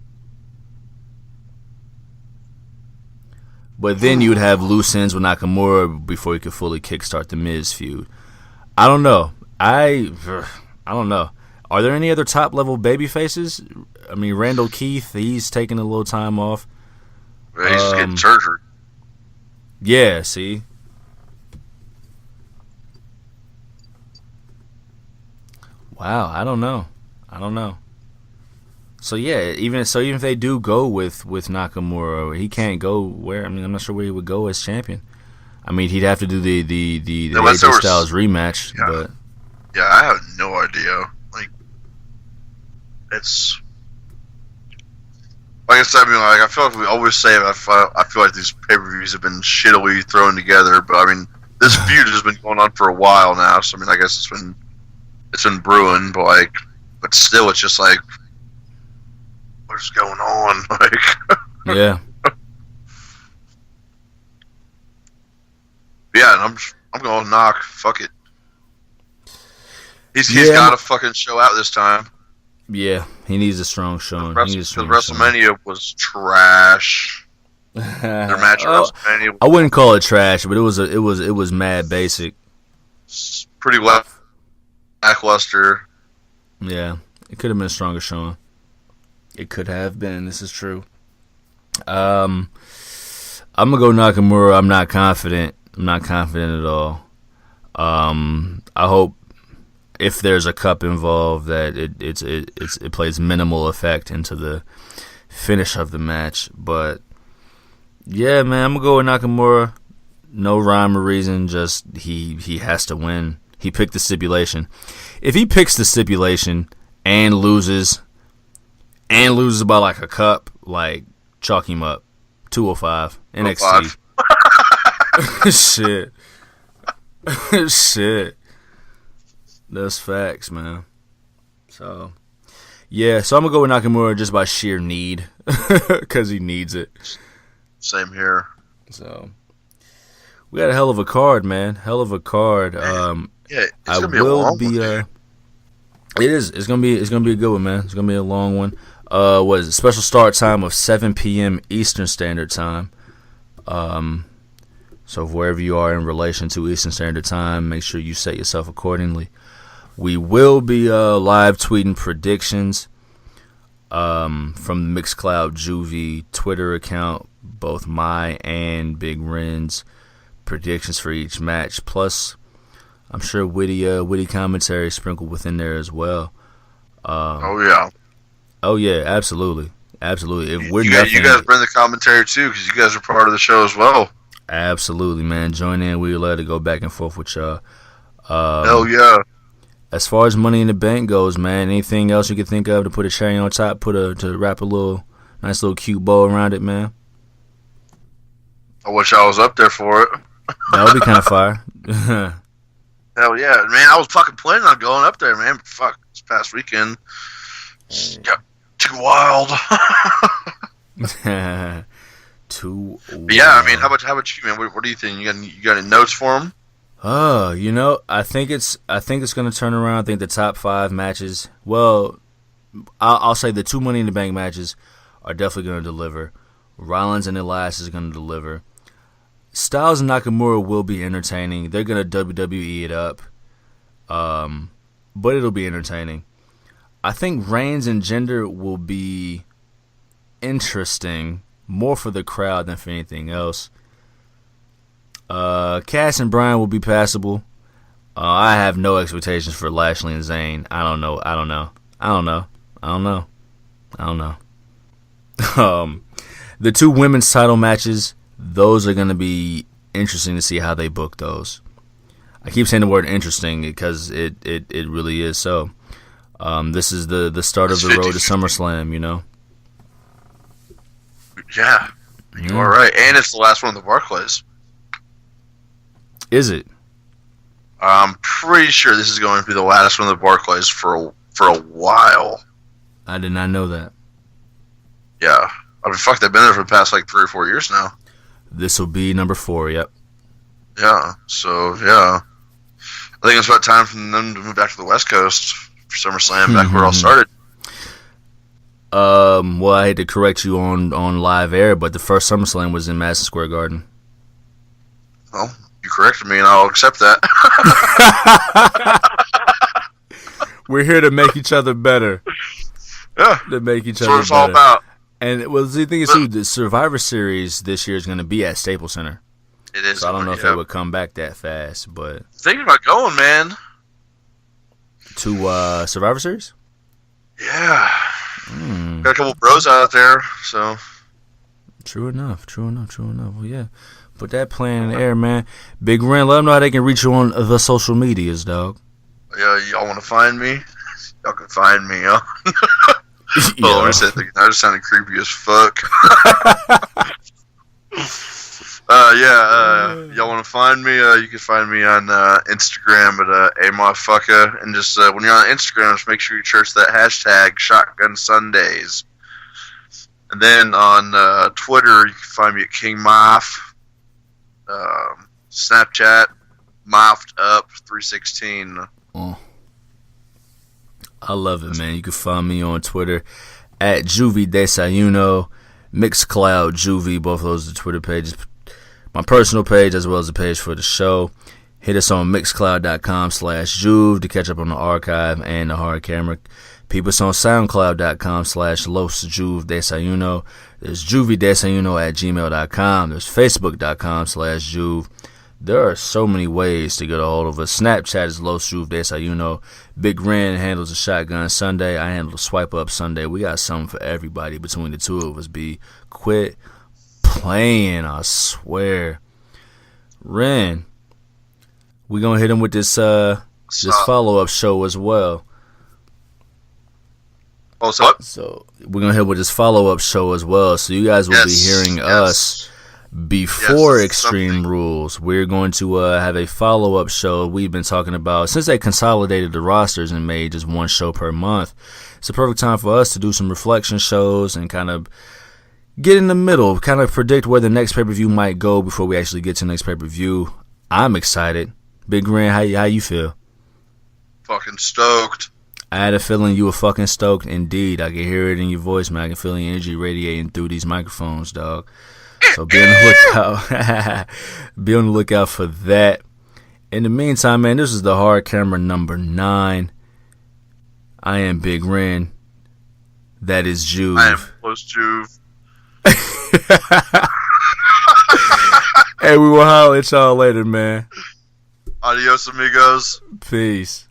But then you would have loose ends with Nakamura before you could fully kickstart the Miz feud. I don't know. I don't know. Are there any other top level baby faces? I mean, Randall Keith, he's taking a little time off. He's just getting surgery. Yeah, see. Wow, I don't know. So yeah, even if they do go with Nakamura, he can't go where. I mean, I'm not sure where he would go as champion. I mean, he'd have to do the AJ Styles rematch, yeah. but yeah, I have no idea. Like, it's like I said. I mean, like I feel like we always say, I feel like these pay-per-views have been shittily thrown together. But I mean, this feud has been going on for a while now. So I mean, I guess it's been brewing. But still, it's just like, what's going on? Like, yeah. Yeah, and I'm going to knock. Fuck it. He's got to fucking show out this time. Yeah, he needs a strong showing. Because WrestleMania was trash. Their match at WrestleMania. I wouldn't call it trash, but it was mad basic. Pretty lackluster. Yeah, it could have been a stronger showing. It could have been. This is true. I'm gonna go Nakamura. I'm not confident at all. I hope if there's a cup involved that it plays minimal effect into the finish of the match. But yeah, man, I'm gonna go with Nakamura. No rhyme or reason, just he has to win. He picked the stipulation. If he picks the stipulation and loses by like a cup, like chalk him up. 205 NXT. Shit. Shit. That's facts, man. So, yeah. So I'm gonna go with Nakamura just by sheer need, because he needs it. Same here. So, we got a hell of a card, man. Hell of a card. Yeah, it's gonna be a long one. It is. It's gonna be a good one, man. It's gonna be a long one. Was a special start time of 7 p.m. Eastern Standard Time. So wherever you are in relation to Eastern Standard Time, make sure you set yourself accordingly. We will be live tweeting predictions from the Mixcloud Juvie Twitter account, both my and Big Ren's predictions for each match. Plus, I'm sure witty commentary sprinkled within there as well. Oh yeah, absolutely. If we're you guys bring the commentary too, because you guys are part of the show as well. Absolutely, man. Join in. We'd love to go back and forth with y'all. Hell yeah. As far as Money in the Bank goes, man, anything else you could think of to put a cherry on top, to wrap a nice little cute bow around it, man? I wish I was up there for it. That would be kind of fire. Hell yeah, man! I was fucking planning on going up there, man. But fuck, this past weekend got too wild. Too wild. But yeah, I mean, how about you, man? What do you think? You got any notes for him? I think it's gonna turn around. I think the top 5 matches. Well, I'll say the 2 Money in the Bank matches are definitely gonna deliver. Rollins and Elias is gonna deliver. Styles and Nakamura will be entertaining. They're gonna WWE it up, but it'll be entertaining. I think Reigns and Jinder will be interesting, more for the crowd than for anything else. Cass and Bryan will be passable. I have no expectations for Lashley and Zayn. I don't know. The 2 women's title matches, those are going to be interesting to see how they book those. I keep saying the word interesting because it really is so. This is the start of the road to SummerSlam, you know? Yeah, you are right. And it's the last one of the Barclays. Is it? I'm pretty sure this is going to be the last one of the Barclays for a while. I did not know that. Yeah. I mean, fuck, they've been there for the past like 3 or 4 years now. This will be number 4. Yep. Yeah. So yeah, I think it's about time for them to move back to the West Coast for SummerSlam, back where it all started. Well, I hate to correct you on live air, but the first SummerSlam was in Madison Square Garden. Well, you corrected me, and I'll accept that. We're here to make each other better. Yeah. To make each That's other what it's better. all about. And well, the thing is, too, the Survivor Series this year is going to be at Staples Center. It is. So I don't know if they would come back that fast, but thinking about going, man. To Survivor Series? Yeah. Got a couple bros out there, so. True enough. Well, yeah. Put that plan in the air, man. Big Ren, let them know how they can reach you on the social medias, dog. Yeah, y'all want to find me? Y'all can find me, yo. Yeah. Oh, I just sounded creepy as fuck. Y'all want to find me? You can find me on Instagram at amotherfucker, and just when you're on Instagram, just make sure you search that hashtag Shotgun Sundays. And then on Twitter, you can find me at King Moff. Snapchat, Moffed Up 316. Oh. I love it, man. You can find me on Twitter at Juvie Desayuno, Mixcloud Juvie. Both of those are the Twitter pages. My personal page as well as the page for the show. Hit us on mixcloud.com/Juve to catch up on the archive and the hard camera. People us on soundcloud.com/Los Juve Desayuno. There's Juvie Desayuno at gmail.com. There's facebook.com/Juve. There are so many ways to get a hold of us. Snapchat is Los Juve Desayuno. Big Ren handles the Shotgun Sunday. I handle the Swipe Up Sunday. We got something for everybody between the two of us. Quit playing, I swear. Ren, we gonna hit him with this follow-up show as well. Oh, so what? So we're gonna hit with this follow-up show as well. So you guys will be hearing us before Extreme Rules. We're going to have a follow-up show we've been talking about since they consolidated the rosters and made just one show per month. It's a perfect time for us to do some reflection shows and kind of get in the middle, kind of predict where the next pay-per-view might go before we actually get to the next pay-per-view. I'm excited. Big Ren, how you feel? Fucking stoked. I had a feeling you were fucking stoked. Indeed, I can hear it in your voice, man. I can feel the energy radiating through these microphones, dog. So be on the lookout. Be on the lookout for that. In the meantime, man, this is the hard camera number 9. I am Big Ren. That is Juve. I am close Juve. Hey, we will holler at y'all later, man. Adios, amigos. Peace.